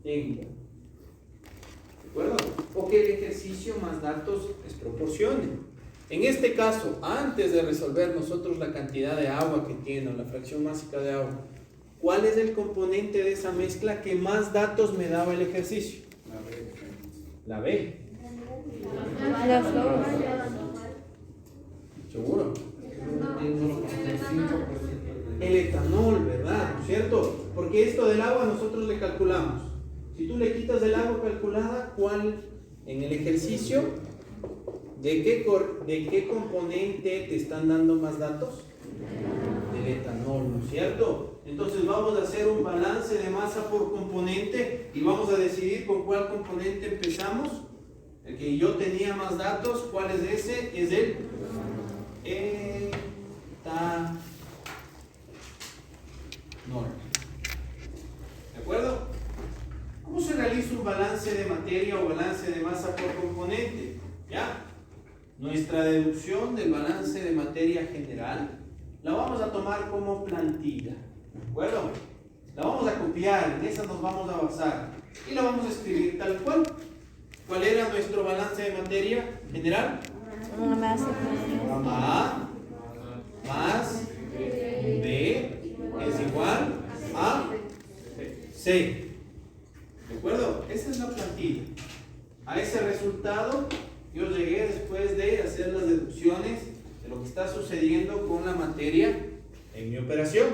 tenga. ¿De acuerdo? O que el ejercicio más datos les proporcione. En este caso, antes de resolver nosotros la cantidad de agua que tiene o la fracción másica de agua, ¿cuál es el componente de esa mezcla que más datos me daba el ejercicio? La B. ¿Seguro? El etanol, ¿verdad? ¿Cierto? Porque esto del agua nosotros le calculamos. Si tú le quitas del agua calculada, ¿cuál en el ejercicio? ¿De qué componente te están dando más datos? Del etanol, ¿no es cierto? Entonces vamos a hacer un balance de masa por componente y vamos a decidir con cuál componente empezamos. El que yo tenía más datos, ¿cuál es ese? Es el etanol. deducción del balance de materia general la vamos a tomar como plantilla, ¿de acuerdo? La vamos a copiar, en esa nos vamos a basar y la vamos a escribir tal cual. ¿Cuál era nuestro balance de materia general? A más B es igual a C. ¿De acuerdo? Esa es la plantilla. A ese resultado yo llegué después de hacer las deducciones de lo que está sucediendo con la materia en mi operación.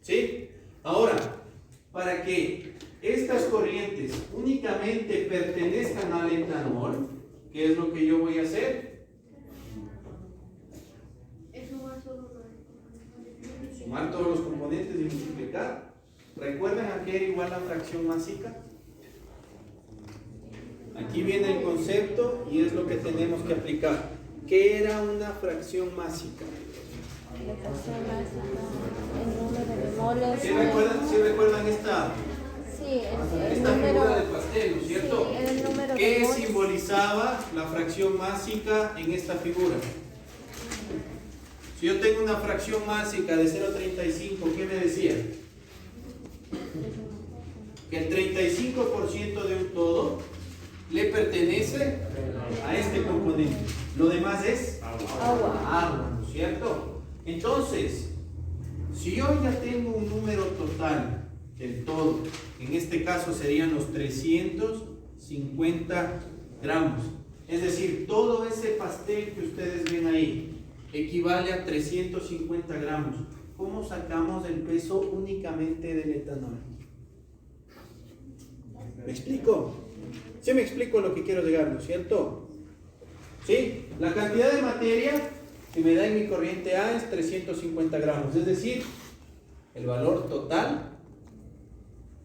¿Sí? Ahora, para que estas corrientes únicamente pertenezcan al etanol, ¿qué es lo que yo voy a hacer? Sumar todos los componentes y multiplicar. ¿Recuerdan a qué era igual la fracción másica? Aquí viene el concepto y es lo que tenemos que aplicar. ¿Qué era una fracción másica? ¿Sí recuerdan esta figura del pastel, ¿no es cierto? ¿Qué simbolizaba la fracción másica en esta figura? Si yo tengo una fracción másica de 0,35, ¿qué me decía? Que el 35% de un todo le pertenece a este componente. Lo demás es agua, ¿no es cierto? Entonces, si yo ya tengo un número total del todo, en este caso serían los 350 gramos, es decir, todo ese pastel que ustedes ven ahí equivale a 350 gramos. ¿Cómo sacamos el peso únicamente del etanol? ¿Me explico? ¿Sí me explico lo que quiero llegar, no es cierto? ¿Sí? La cantidad de materia que me da en mi corriente A es 350 gramos, es decir, el valor total.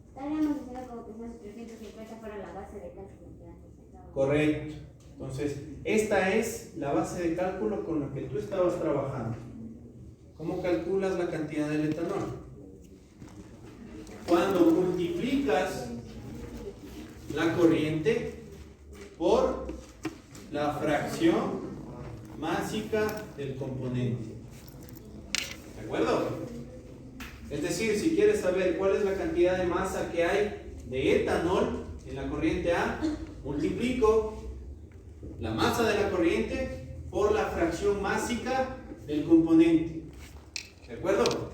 Estaríamos diciendo como que esos 350 fuera la base de cálculo. Correcto. Entonces, esta es la base de cálculo con la que tú estabas trabajando. ¿Cómo calculas la cantidad del etanol? Cuando multiplicas la corriente por la fracción másica del componente. ¿De acuerdo? Es decir, si quieres saber cuál es la cantidad de masa que hay de etanol en la corriente A, multiplico la masa de la corriente por la fracción másica del componente. ¿De acuerdo?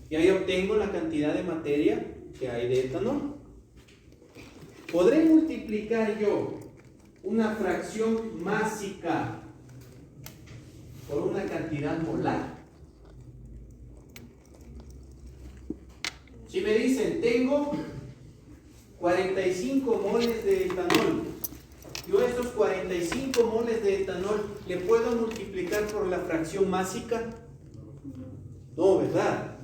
Y ahí obtengo la cantidad de materia que hay de etanol. ¿Podré multiplicar yo una fracción másica por una cantidad molar? Si me dicen, tengo 45 moles de etanol, yo a estos 45 moles de etanol le puedo multiplicar por la fracción másica. No, ¿verdad?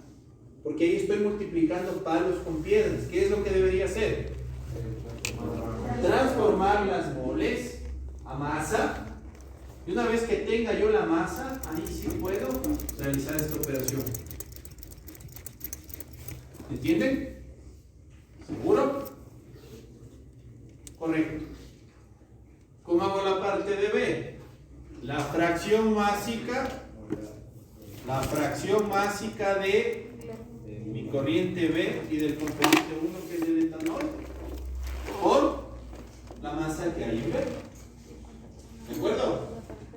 Porque ahí estoy multiplicando palos con piedras. ¿Qué es lo que debería hacer? Transformar las moles a masa. Y una vez que tenga yo la masa, ahí sí puedo realizar esta operación. ¿Entienden? ¿Seguro? Correcto. ¿Cómo hago la parte de B? La fracción másica de mi corriente B y del componente 1 que es el etanol por la masa que hay en B. ¿De acuerdo?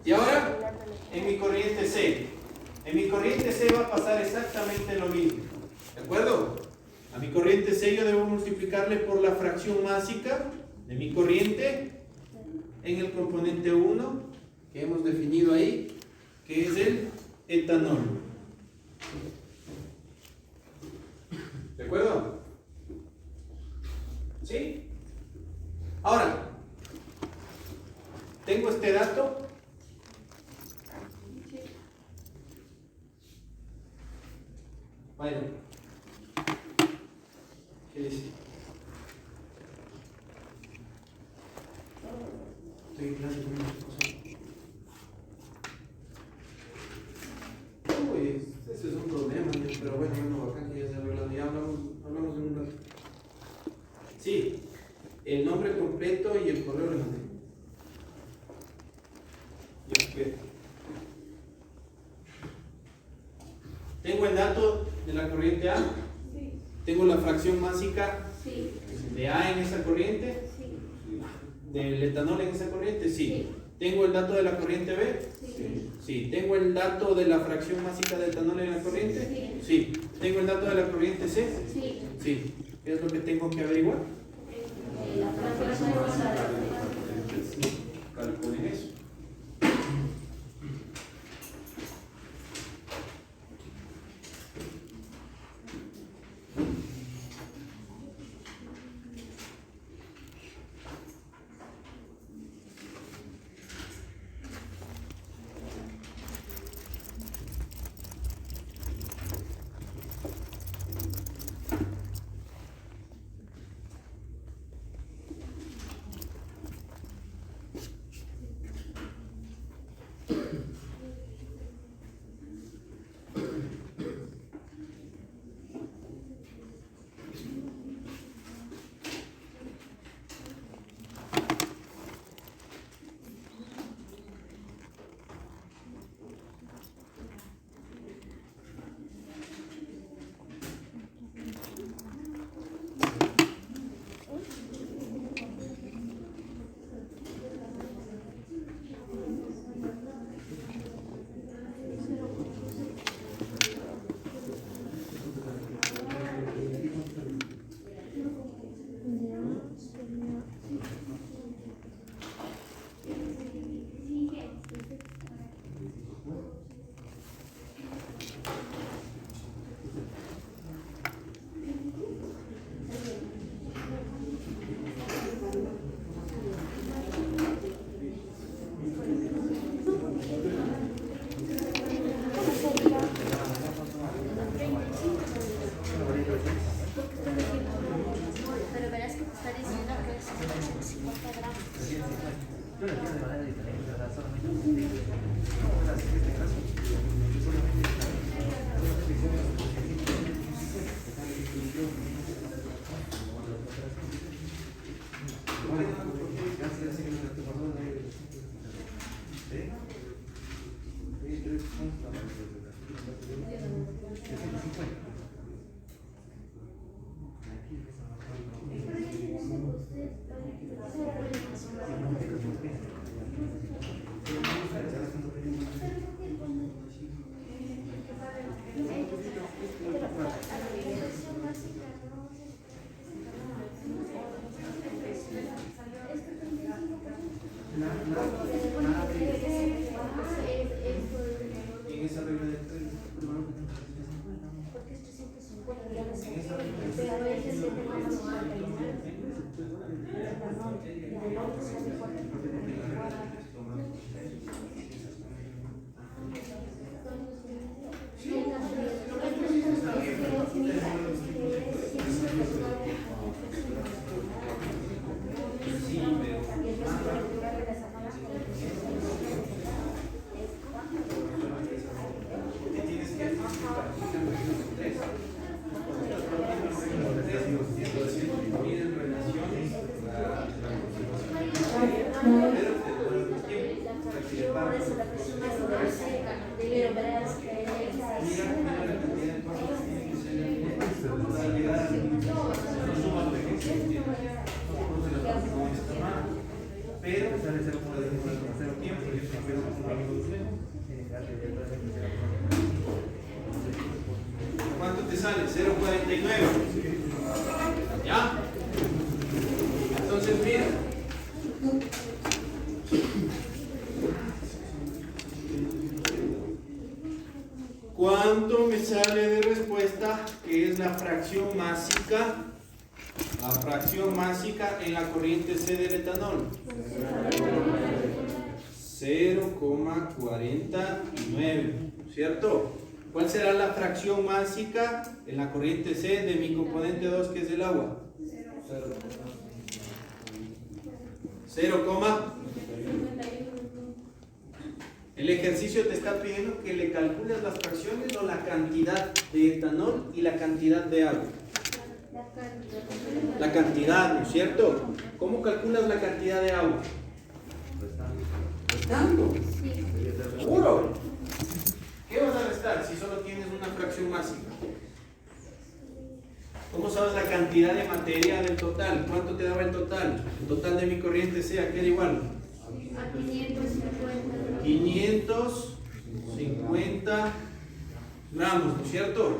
Y ahora, en mi corriente C. En mi corriente C va a pasar exactamente lo mismo. ¿De acuerdo? A mi corriente C yo debo multiplicarle por la fracción másica de mi corriente en el componente 1 que hemos definido ahí, que es el etanol. ¿De acuerdo? ¿Sí? Ahora, tengo este dato. Vaya. ¿Qué dice? Estoy en clase con mi esposa. Uy, ese es un problema, pero bueno, acá que ya se arregla. Ya hablamos en un rato. Sí, el nombre completo y el correo le mandé. Ya, bien. ¿Tengo el dato de la corriente A? Sí. ¿Tengo la fracción másica Sí. de A en esa corriente? Sí. ¿Del etanol en esa corriente? Sí. Sí. ¿Tengo el dato de la corriente B? Sí. Sí. ¿Tengo el dato de la fracción másica de etanol en la corriente? Sí. ¿Tengo el dato de la corriente C? Sí. Sí. ¿Qué es lo que tengo que averiguar? La fracción másica. Calculen eso. Pero verás que te está diciendo que es 50 gramos. Yo lo entiendo de manera diferente, o sea, solamente así que este caso. En esa regla de tres. Porque es 350 gramos. Pero es de 7,59. ¿Cuánto te sale? 0,49. ¿Ya? Entonces, mira. ¿Cuánto me sale de respuesta? Que es la fracción másica. La fracción másica en la corriente C del etanol. 0,49, ¿cierto? ¿Cuál será la fracción másica en la corriente C de mi componente 2, que es el agua? 0, el ejercicio te está pidiendo que le calcules las fracciones o la cantidad de etanol y la cantidad de agua. La cantidad, ¿no es cierto? ¿Cómo calculas la cantidad de agua? Restando. ¿Seguro? ¿Qué vas a restar? Si si solo tienes una fracción másica? ¿Cómo sabes la cantidad de materia del total? ¿Cuánto te daba el total? El total de mi corriente C, ¿qué era igual? A 550. 550 gramos, ¿no es cierto?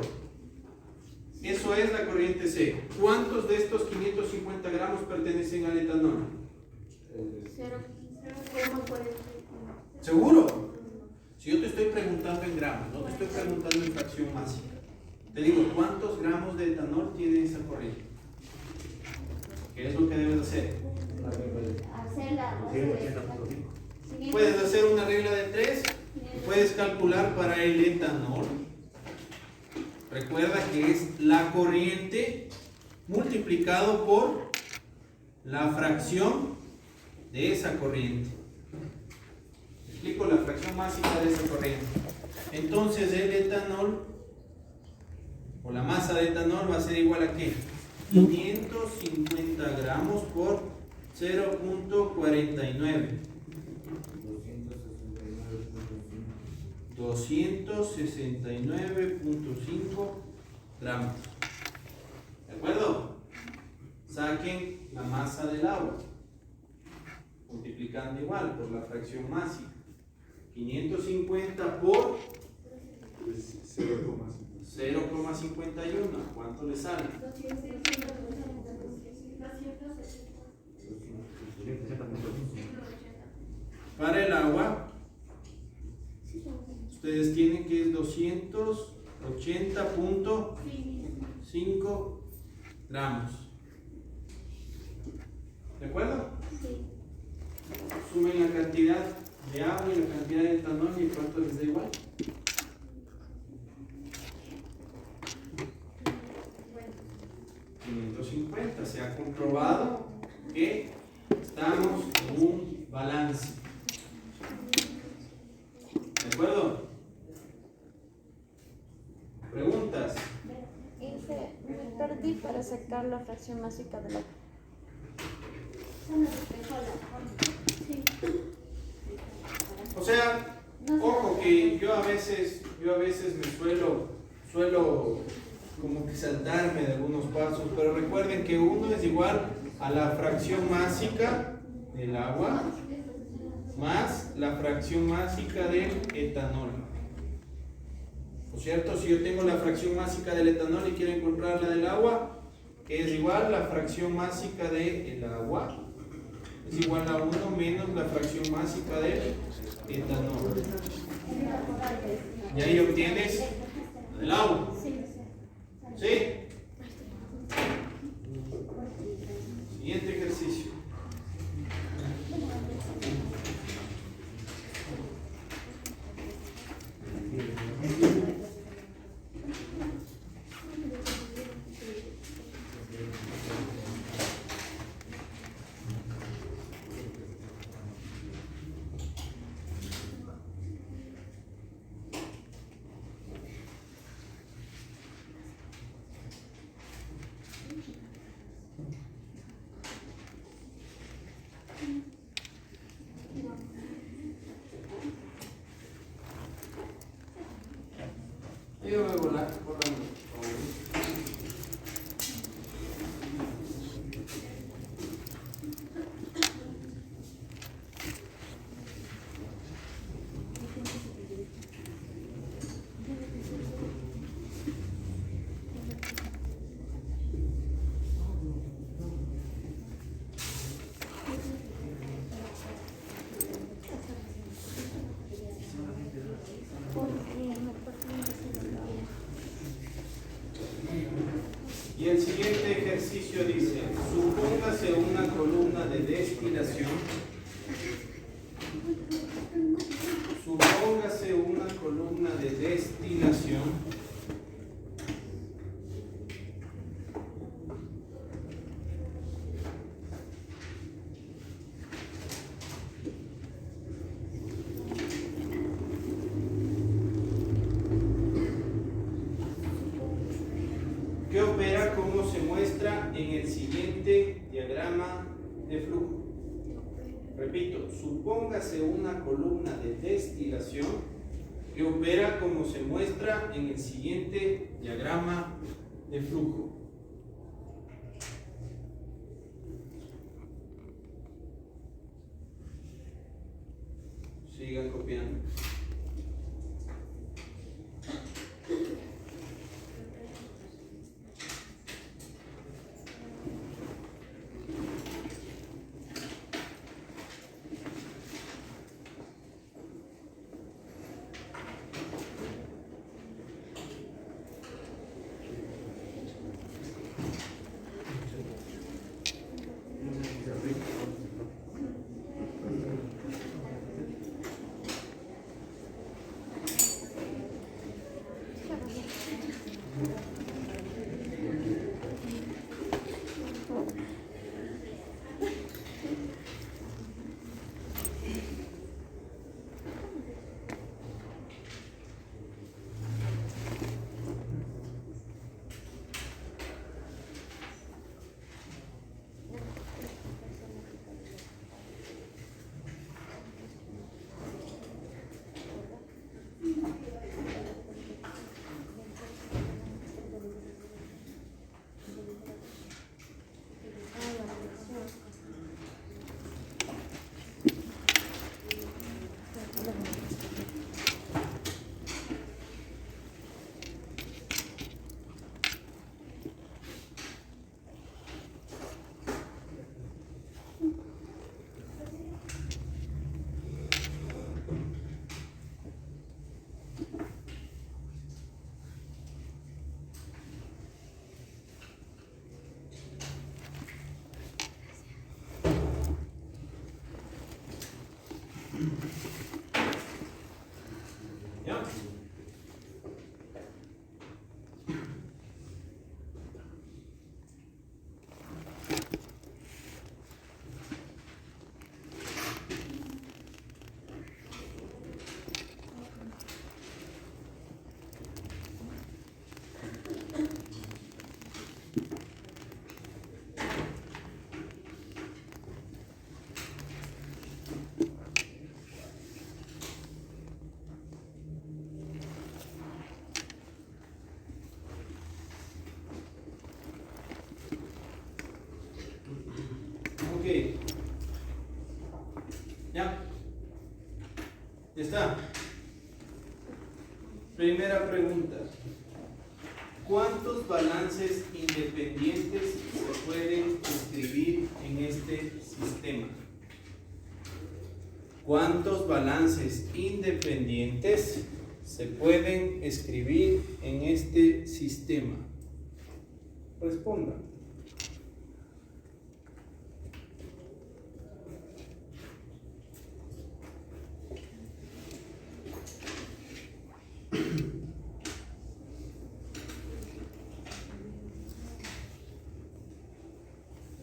Eso es la corriente C. ¿Cuántos de estos 550 gramos pertenecen al etanol? 0,41. ¿Seguro? Si yo te estoy preguntando en gramos, no te estoy preguntando en fracción másica. Te digo, ¿cuántos gramos de etanol tiene esa corriente? ¿Qué es lo que debes hacer? Hacer la Puedes hacer una regla de 3. Puedes calcular para el etanol. Recuerda que es la corriente multiplicado por la fracción de esa corriente. Explico la fracción másica de esa corriente. Entonces el etanol o la masa de etanol va a ser igual a ¿qué? 550 gramos por 0.49. 269.5 gramos. ¿De acuerdo? Saquen la masa del agua, multiplicando igual por la fracción másica. 550 por 0,51. ¿Cuánto le sale? 260.5. Para el agua, ustedes tienen que es 280.5 gramos. ¿De acuerdo? Sí. Sumen la cantidad de agua y la cantidad de etanol y cuánto les da igual. 550. Se ha comprobado que estamos en un balance. ¿De acuerdo? ¿Preguntas? Me perdí para sacar la fracción másica de la... O sea, ojo que yo a veces me suelo como que saltarme de algunos pasos, pero recuerden que uno es igual a la fracción másica del agua más la fracción másica del etanol. ¿No es cierto? Si yo tengo la fracción másica del etanol y quiero encontrar la del agua, que es igual la fracción másica del agua, es igual a 1 menos la fracción másica del etanol. Y ahí obtienes el agua. ¿Sí? Siguiente ejercicio. Yo voy a volar, corramos, por favor. Y el siguiente ejercicio dice, supóngase una columna de destilación. Supóngase una columna de destilación. Que opera como se muestra en el siguiente diagrama de flujo. Repito, supóngase una columna de destilación que opera como se muestra en el siguiente diagrama de flujo. Sigan copiando. ¿Ya? Ok. ¿Ya? Ya está. Primera pregunta. ¿Cuántos balances independientes se pueden escribir en este sistema? ¿Cuántos balances independientes se pueden escribir en este sistema? Respondan.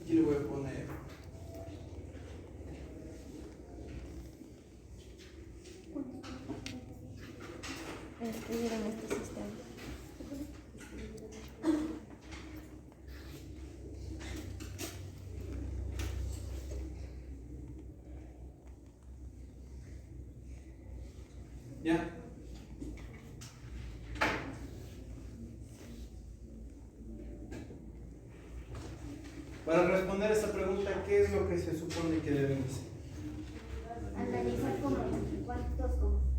Aquí le voy a poner escribir en este sistema. ¿ya? Para responder a esta pregunta, ¿qué es lo que se supone que deben hacer? Analizar como cuántos como.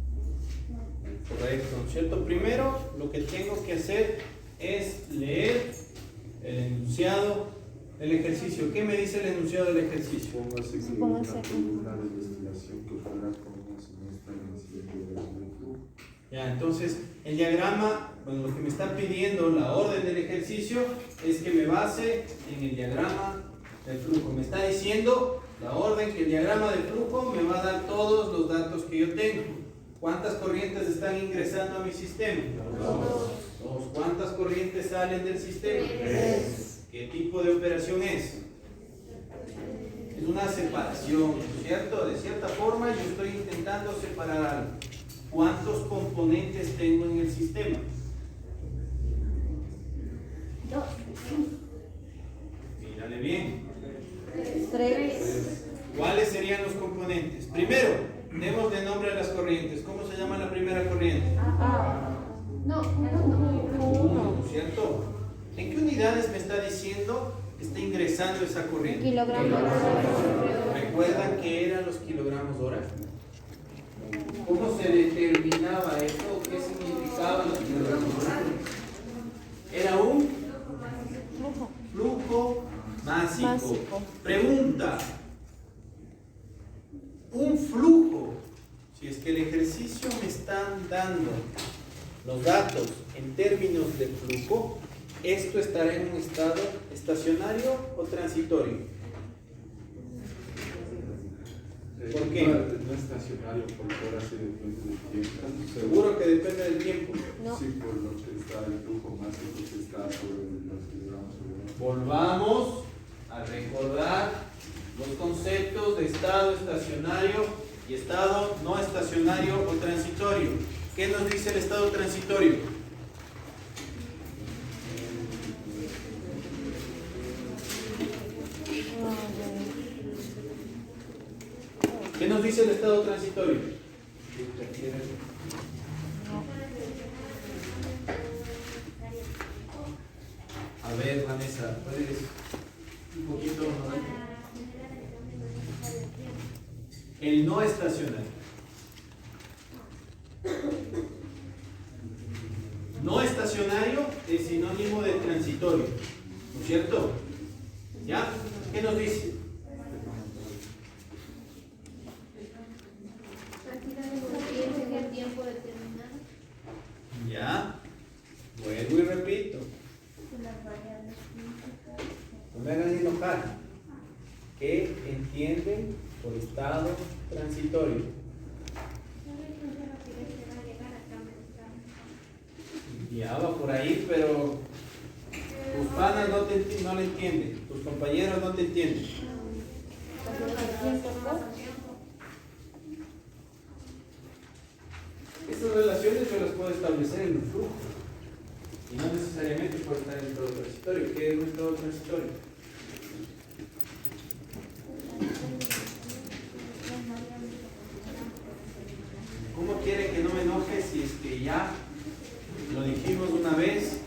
Correcto, ¿no es cierto? Primero, lo que tengo que hacer es leer el enunciado del ejercicio. ¿Qué me dice el enunciado del ejercicio? Póngase que Póngase. la columna de investigación que opera como se muestra en el siguiente diagrama de flujo. Ya, entonces, el diagrama, bueno, lo que me está pidiendo la orden del ejercicio es que me base en el diagrama del flujo. Me está diciendo la orden que el diagrama del flujo me va a dar todos los datos que yo tengo. ¿Cuántas corrientes están ingresando a mi sistema? Dos. ¿Cuántas corrientes salen del sistema? Tres. ¿Qué tipo de operación es? Es una separación, ¿cierto? De cierta forma yo estoy intentando separar algo. ¿Cuántos componentes tengo en el sistema? 2. Mírale bien. 3. ¿Cuáles serían los componentes? Primero, Demos de nombre a las corrientes. ¿Cómo se llama la primera corriente? No, Uno, ¿cierto? ¿En qué unidades me está diciendo que está ingresando esa corriente? Kilogramos. ¿Recuerdan qué eran los kilogramos hora? ¿Cómo se determinaba eso? ¿Qué significaban los kilogramos hora? Era un flujo másico. Pregunta. Un flujo, si es que el ejercicio me están dando los datos en términos de flujo, ¿esto estará en un estado estacionario o transitorio? ¿Por qué? No es estacionario porque ahora sí depende del tiempo. Seguro que depende del tiempo. No. Sí, por lo que está el flujo másico que está sobre los kilogramos sobre Volvamos a recordar los conceptos de estado estacionario y estado no estacionario o transitorio. ¿Qué nos dice el estado transitorio? ¿Qué nos dice el estado transitorio? A ver, Vanessa, ¿puedes un poquito? El no estacionario. No estacionario es sinónimo de transitorio, ¿no es cierto? ¿Ya? ¿Qué nos dice? en el tiempo determinado. Ya. Vuelvo y repito. No me hagan enojar. ¿Qué entienden por estado transitorio? Ya va por ahí, pero tus panas no lo entienden, tus compañeros no te entienden. Estas relaciones yo las puedo establecer en un flujo y no necesariamente por estar en estado transitorio. ¿Qué es un estado transitorio? ¿Cómo quiere que no me enoje si es que ya lo dijimos una vez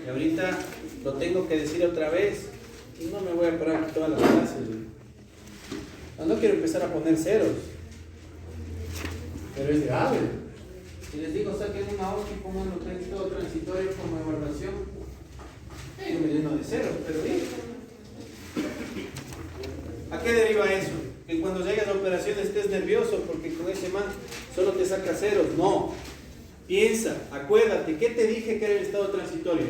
y ahorita lo tengo que decir otra vez? Y no me voy a parar aquí todas las clases. No quiero empezar a poner ceros, pero es grave. Si les digo saquen una hoja y pongan lo que es todo transitorio como evaluación, yo me lleno de ceros, pero bien. ¿A qué deriva eso? Que cuando llegues a la operación estés nervioso porque con ese man solo te saca ceros. No. Piensa, acuérdate, ¿qué te dije que era el estado transitorio?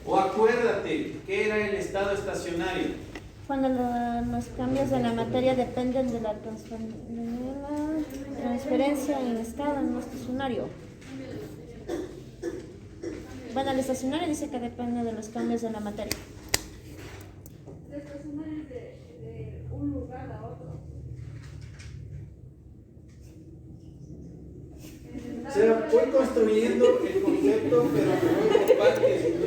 O acuérdate, ¿qué era el estado estacionario? Cuando los cambios de la materia dependen de la transferencia en estado no estacionario. Bueno, el estacionario dice que depende de los cambios de la materia. El estacionario es de un lugar a otro. O sea, voy construyendo el concepto, pero me voy por partes y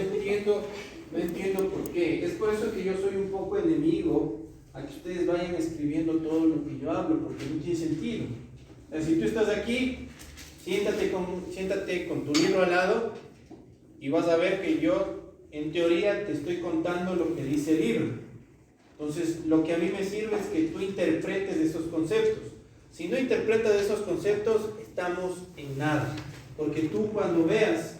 no entiendo por qué. Es por eso que yo soy un poco enemigo a que ustedes vayan escribiendo todo lo que yo hablo, porque no tiene sentido. O sea, si tú estás aquí, siéntate con tu libro al lado y vas a ver que yo, en teoría, te estoy contando lo que dice el libro. Entonces, lo que a mí me sirve es que tú interpretes esos conceptos. Si no interpretas esos conceptos, estamos en nada. Porque tú cuando veas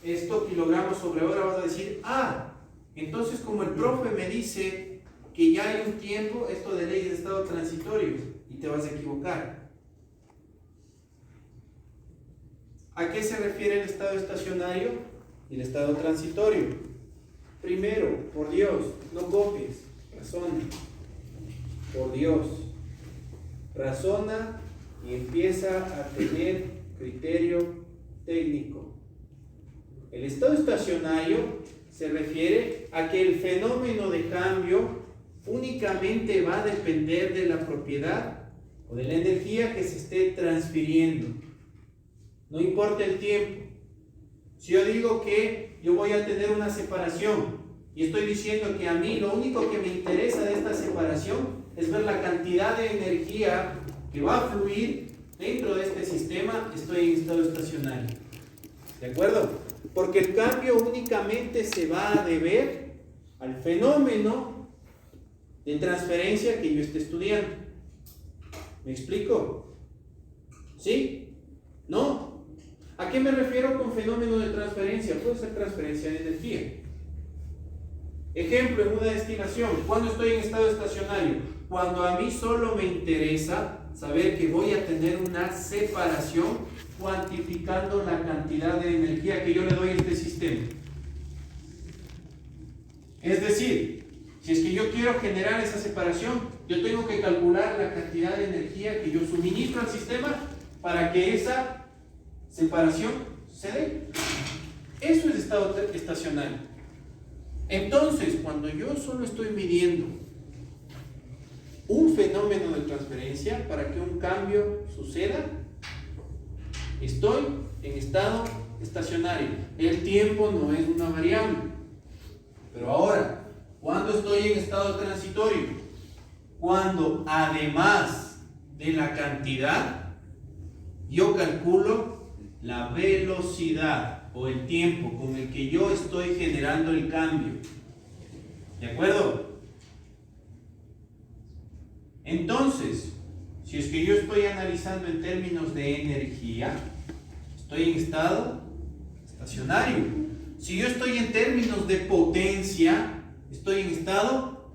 esto kilogramos sobre hora vas a decir, ah, entonces como el profe me dice que ya hay un tiempo, esto de ley de estado transitorio, y te vas a equivocar. ¿A qué se refiere el estado estacionario y el estado transitorio? Primero, por Dios, no copies, razona. Por Dios, razona y empieza a tener criterio técnico. El estado estacionario se refiere a que el fenómeno de cambio únicamente va a depender de la propiedad o de la energía que se esté transfiriendo. No importa el tiempo. Si yo digo que yo voy a tener una separación y estoy diciendo que a mí lo único que me interesa de esta separación es ver la cantidad de energía que va a fluir dentro de este sistema, estoy en estado estacionario. ¿De acuerdo? Porque el cambio únicamente se va a deber al fenómeno de transferencia que yo esté estudiando. ¿Me explico? ¿Sí? ¿No? ¿A qué me refiero con fenómeno de transferencia? Puede ser transferencia de energía. Ejemplo, en una destilación, ¿cuándo estoy en estado estacionario? Cuando a mí solo me interesa saber que voy a tener una separación cuantificando la cantidad de energía que yo le doy a este sistema. Es decir, si es que yo quiero generar esa separación, yo tengo que calcular la cantidad de energía que yo suministro al sistema para que esa separación se dé. Eso es estado estacionario. Entonces, cuando yo solo estoy midiendo un fenómeno de transferencia para que un cambio suceda, estoy en estado estacionario. El tiempo no es una variable. Pero ahora, ¿cuándo estoy en estado transitorio? Cuando además de la cantidad, yo calculo la velocidad o el tiempo con el que yo estoy generando el cambio. ¿De acuerdo? Entonces, si es que yo estoy analizando en términos de energía, estoy en estado estacionario. Si yo estoy en términos de potencia, estoy en estado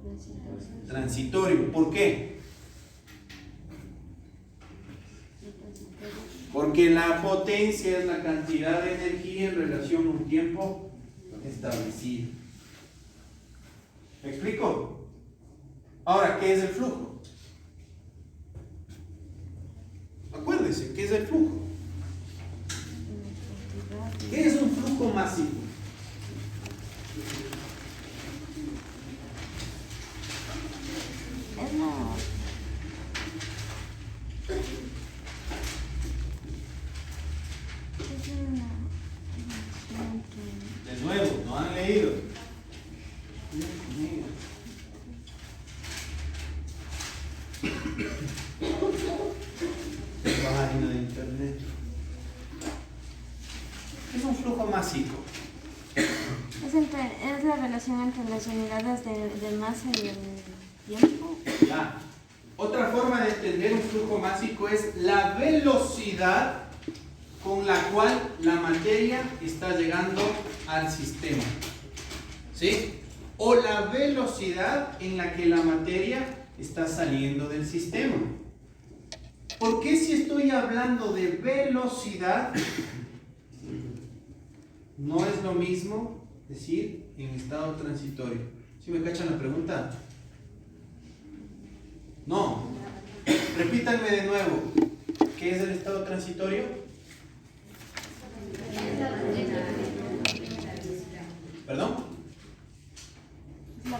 transitorio. ¿Por qué? Porque la potencia es la cantidad de energía en relación a un tiempo establecido. ¿Me explico? Ahora, ¿qué es el flujo? Acuérdense, ¿qué es el flujo? ¿Qué es un flujo masivo? De nuevo, no han leído. Página de internet. ¿Qué es un flujo masivo? Es la relación entre las unidades de masa y el tiempo. Ya. Otra forma de entender un flujo másico es la velocidad con la cual la materia está llegando al sistema. ¿Sí? O la velocidad en la que la materia está saliendo del sistema. ¿Por qué si estoy hablando de velocidad no es lo mismo decir en estado transitorio? ¿Sí me cachan la pregunta? No. Repítanme de nuevo. ¿Qué es el estado transitorio? ¿Perdón?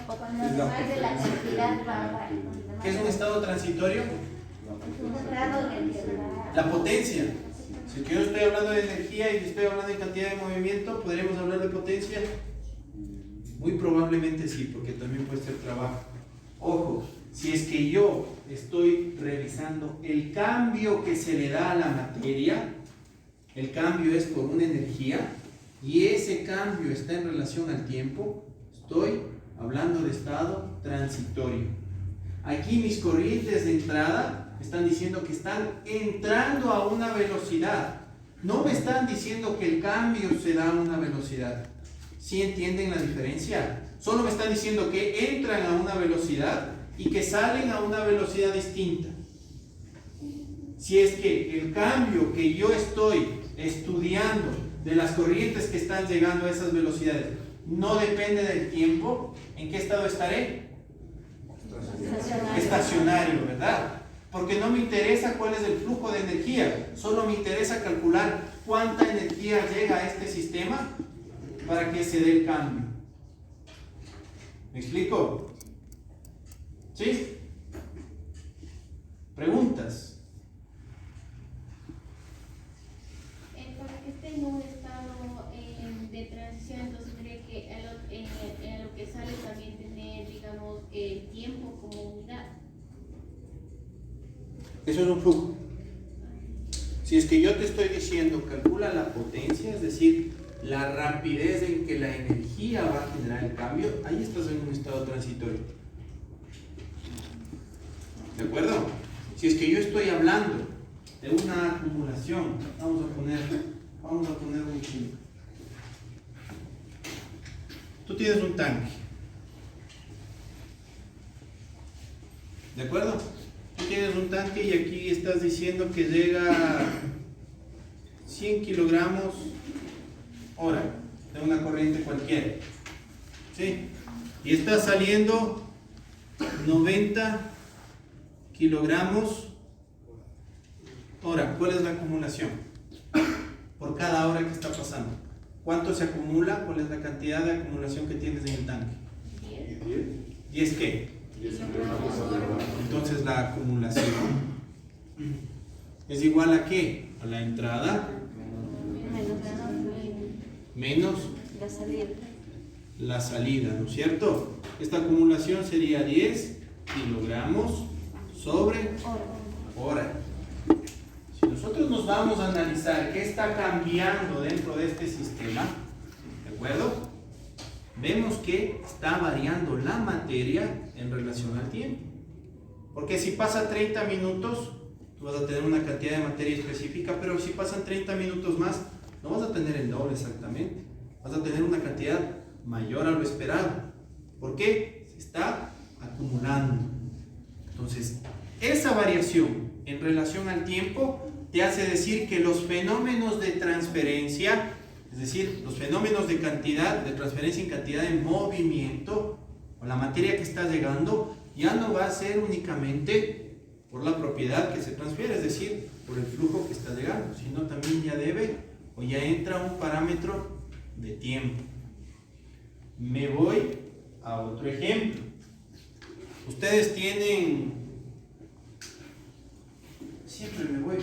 Cuando más de la cantidad va. ¿Qué es un estado transitorio? Un grado de La potencia. Si yo estoy hablando de energía y estoy hablando de cantidad de movimiento, ¿podríamos hablar de potencia? Muy probablemente sí, porque también puede ser trabajo. Ojo, si es que yo estoy revisando el cambio que se le da a la materia, el cambio es por una energía y ese cambio está en relación al tiempo, estoy hablando de estado transitorio. Aquí mis corrientes de entrada están diciendo que están entrando a una velocidad. No me están diciendo que el cambio se da a una velocidad. ¿Sí entienden la diferencia? Solo me están diciendo que entran a una velocidad y que salen a una velocidad distinta. Si es que el cambio que yo estoy estudiando de las corrientes que están llegando a esas velocidades no depende del tiempo, ¿en qué estado estaré? Estacionario, ¿verdad? Porque no me interesa cuál es el flujo de energía, solo me interesa calcular cuánta energía llega a este sistema para que se dé el cambio. ¿Me explico? ¿Sí? ¿Preguntas? Para que esté en un estado de transición, entonces creo que a lo que Eso es un flujo. Si es que yo te estoy diciendo, calcula la potencia, es decir, la rapidez en que la energía va a generar el cambio, ahí estás en un estado transitorio. ¿De acuerdo? Si es que yo estoy hablando de una acumulación, vamos a poner un ejemplo. Tú tienes un tanque. ¿De acuerdo? Tú tienes un tanque y aquí estás diciendo que llega 100 kilogramos hora de una corriente cualquiera. ¿Sí? Y está saliendo 90 kilogramos hora. ¿Cuál es la acumulación? Por cada hora que está pasando. ¿Cuánto se acumula? ¿Cuál es la cantidad de acumulación que tienes en el tanque? 10. ¿10 qué? Entonces la acumulación es igual a ¿qué? A la entrada menos la salida, ¿no es cierto? Esta acumulación sería 10 kilogramos sobre hora. Si nosotros nos vamos a analizar qué está cambiando dentro de este sistema, ¿de acuerdo? Vemos que está variando la materia en relación al tiempo. Porque si pasa 30 minutos, tú vas a tener una cantidad de materia específica, pero si pasan 30 minutos más, no vas a tener el doble exactamente. Vas a tener una cantidad mayor a lo esperado. ¿Por qué? Se está acumulando. Entonces, esa variación en relación al tiempo te hace decir que los fenómenos de transferencia, es decir, los fenómenos de cantidad, de transferencia en cantidad de movimiento, o la materia que está llegando, ya no va a ser únicamente por la propiedad que se transfiere, es decir, por el flujo que está llegando, sino también ya debe, o ya entra un parámetro de tiempo. Me voy a otro ejemplo. Ustedes tienen, siempre me voy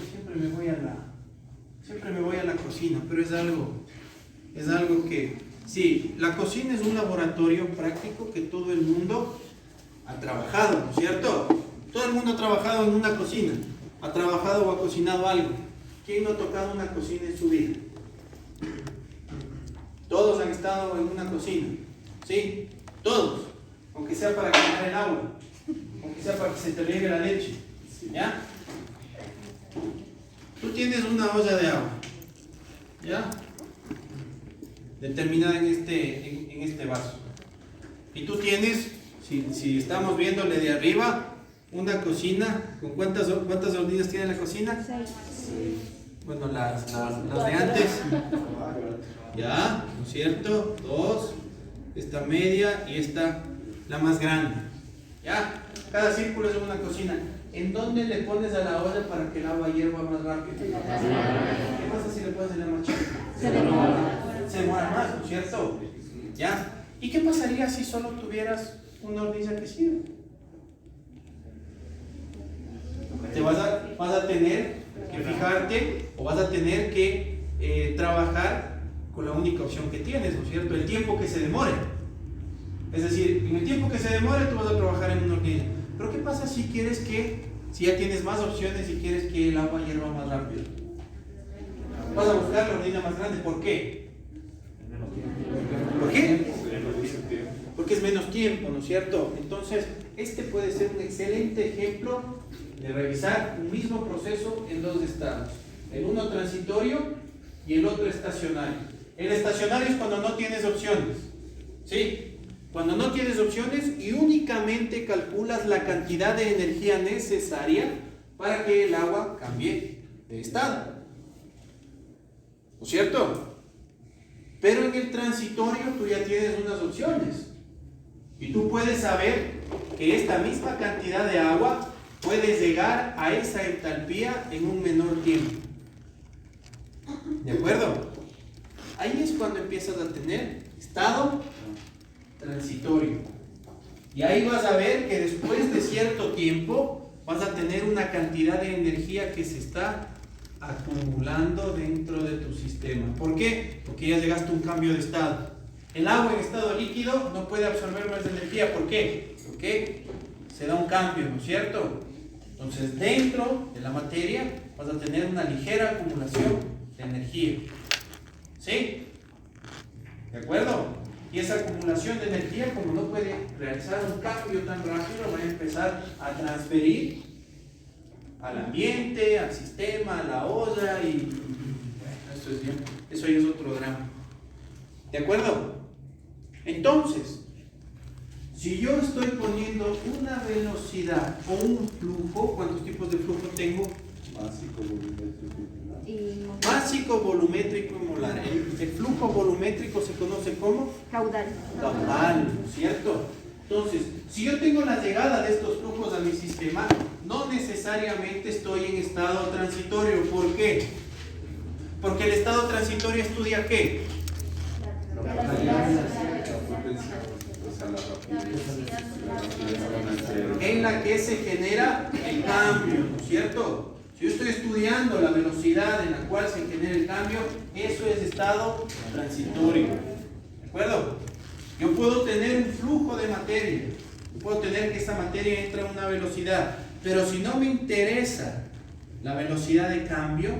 a la cocina, pero es algo que, sí, la cocina es un laboratorio práctico que todo el mundo ha trabajado, ¿no es cierto? Todo el mundo ha trabajado en una cocina, ha trabajado o ha cocinado algo. ¿Quién no ha tocado una cocina en su vida? Todos han estado en una cocina, ¿sí? Todos, aunque sea para calentar el agua, aunque sea para que se te riegue la leche, ¿ya? Tú tienes una olla de agua, ¿ya? Determinada en este vaso. Y tú tienes, si estamos viéndole de arriba, una cocina, ¿con cuántas hornillas tiene la cocina? 6. Bueno, las de antes. Ya, ¿no es cierto? 2, esta media y esta, la más grande. Ya, cada círculo es una cocina. ¿En dónde le pones a la olla para que el agua hierva más rápido? ¿Qué pasa si le pones en la más chica? Se demora más, ¿no es cierto? ¿Ya? ¿Y qué pasaría si solo tuvieras una hornilla que sirve? Te vas a tener que fijarte o vas a tener que trabajar con la única opción que tienes, ¿no es cierto? El tiempo que se demore. Es decir, en el tiempo que se demore tú vas a trabajar en una hornilla. Pero ¿qué pasa si si ya tienes más opciones y quieres que el agua hierva más rápido? Vas a buscar la hornilla más grande. ¿Por qué? ¿Por qué? Porque es menos tiempo, ¿no es cierto? Entonces, este puede ser un excelente ejemplo de revisar un mismo proceso en dos estados. El uno transitorio y el otro estacionario. El estacionario es cuando no tienes opciones, ¿sí? Cuando no tienes opciones y únicamente calculas la cantidad de energía necesaria para que el agua cambie de estado, ¿no es cierto? Pero en el transitorio tú ya tienes unas opciones y tú puedes saber que esta misma cantidad de agua puede llegar a esa entalpía en un menor tiempo. ¿De acuerdo? Ahí es cuando empiezas a tener estado transitorio. Y ahí vas a ver que después de cierto tiempo vas a tener una cantidad de energía que se está acumulando dentro de tu sistema. ¿Por qué? Porque ya llegaste a un cambio de estado. El agua en estado líquido no puede absorber más energía. ¿Por qué? Porque se da un cambio, ¿no es cierto? Entonces, dentro de la materia vas a tener una ligera acumulación de energía. ¿Sí? ¿De acuerdo? Y esa acumulación de energía, como no puede realizar un cambio tan rápido, va a empezar a transferir al ambiente, al sistema, a la olla y bueno, eso ya es otro drama. ¿De acuerdo? Entonces, si yo estoy poniendo una velocidad o un flujo, ¿cuántos tipos de flujo tengo? Básico, volumétrico y molar. Básico, volumétrico y molar. El flujo volumétrico se conoce como Caudal. caudal, ¿no es cierto? Entonces, si yo tengo la llegada de estos flujos a mi sistema, no necesariamente estoy en estado transitorio. ¿Por qué? Porque el estado transitorio estudia ¿qué? La potencia, o sea, la rapidez. En la que se genera el cambio, ¿no es cierto? Si yo estoy estudiando la velocidad en la cual se genera el cambio, eso es estado transitorio. ¿De acuerdo? Yo puedo tener un flujo de materia, puedo tener que esa materia entra a una velocidad, pero si no me interesa la velocidad de cambio,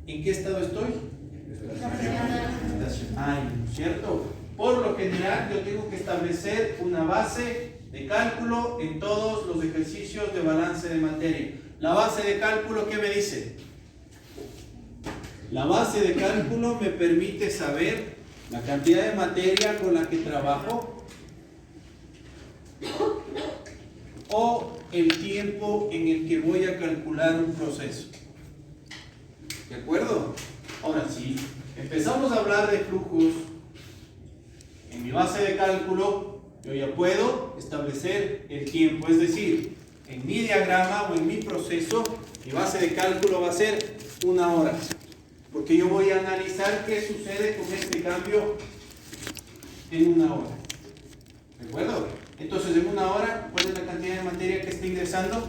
¿en qué estado estoy? Estacionario, ¿no es cierto? Por lo general yo tengo que establecer una base de cálculo en todos los ejercicios de balance de materia. La base de cálculo, ¿qué me dice? La base de cálculo me permite saber la cantidad de materia con la que trabajo o el tiempo en el que voy a calcular un proceso. ¿De acuerdo? Ahora sí, empezamos a hablar de flujos. En mi base de cálculo yo ya puedo establecer el tiempo, es decir, en mi diagrama o en mi proceso, mi base de cálculo va a ser 1 hora, porque yo voy a analizar qué sucede con este cambio en 1 hora. ¿De acuerdo? Entonces, en 1 hora, ¿cuál es la cantidad de materia que está ingresando?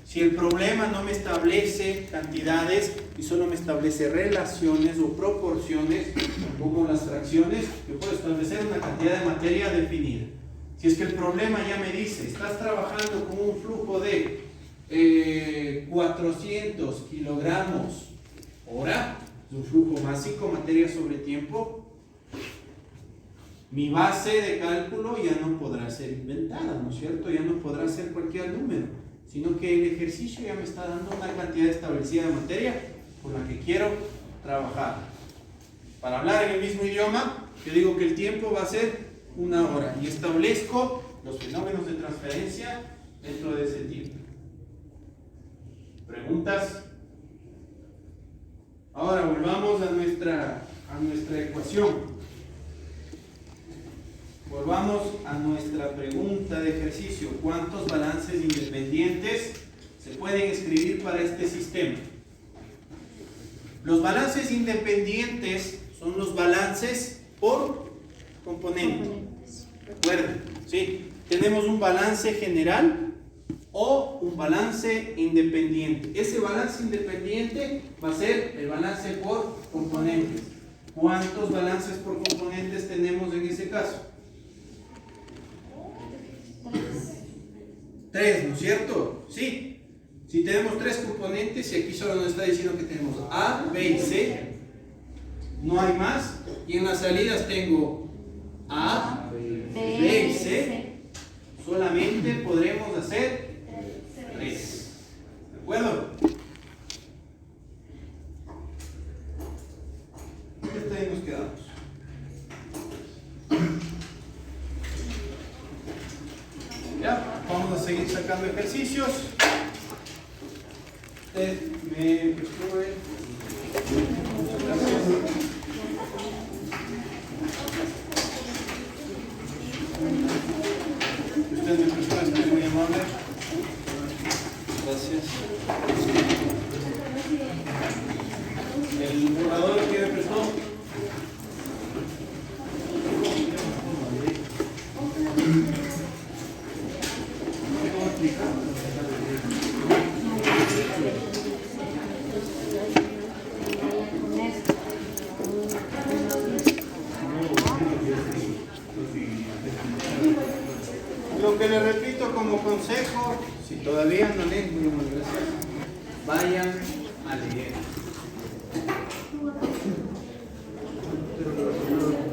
Si el problema no me establece cantidades y solo me establece relaciones o proporciones, como las fracciones, yo puedo establecer una cantidad de materia definida. Si es que el problema ya me dice, estás trabajando con un flujo de 400 kilogramos hora, es un flujo básico, materia sobre tiempo, mi base de cálculo ya no podrá ser inventada, ¿no es cierto? Ya no podrá ser cualquier número, sino que el ejercicio ya me está dando una cantidad establecida de materia con la que quiero trabajar. Para hablar en el mismo idioma, yo digo que el tiempo va a ser 1 hora y establezco los fenómenos de transferencia dentro de ese tiempo. ¿Preguntas? Ahora volvamos a nuestra ecuación. Volvamos a nuestra pregunta de ejercicio. ¿Cuántos balances independientes se pueden escribir para este sistema? Los balances independientes son los balances por componente. Recuerden, ¿sí? Tenemos un balance general o un balance independiente. Ese balance independiente va a ser el balance por componentes. ¿Cuántos balances por componentes tenemos en ese caso? 3, ¿no es cierto? Sí. Si tenemos 3 componentes y aquí solo nos está diciendo que tenemos A, B y C, no hay más. Y en las salidas tengo A, B y C. Solamente podremos hacer 3. ¿De acuerdo? Hasta ahí nos quedamos. Ya, vamos a seguir sacando ejercicios. Usted me prescribe. Muchas gracias. Usted me prescribe, es muy amable. Gracias. El borrador que me prestó. Lo que le repito como consejo, Si todavía no leen, muy gracias. Vayan a leer. Pero relacionado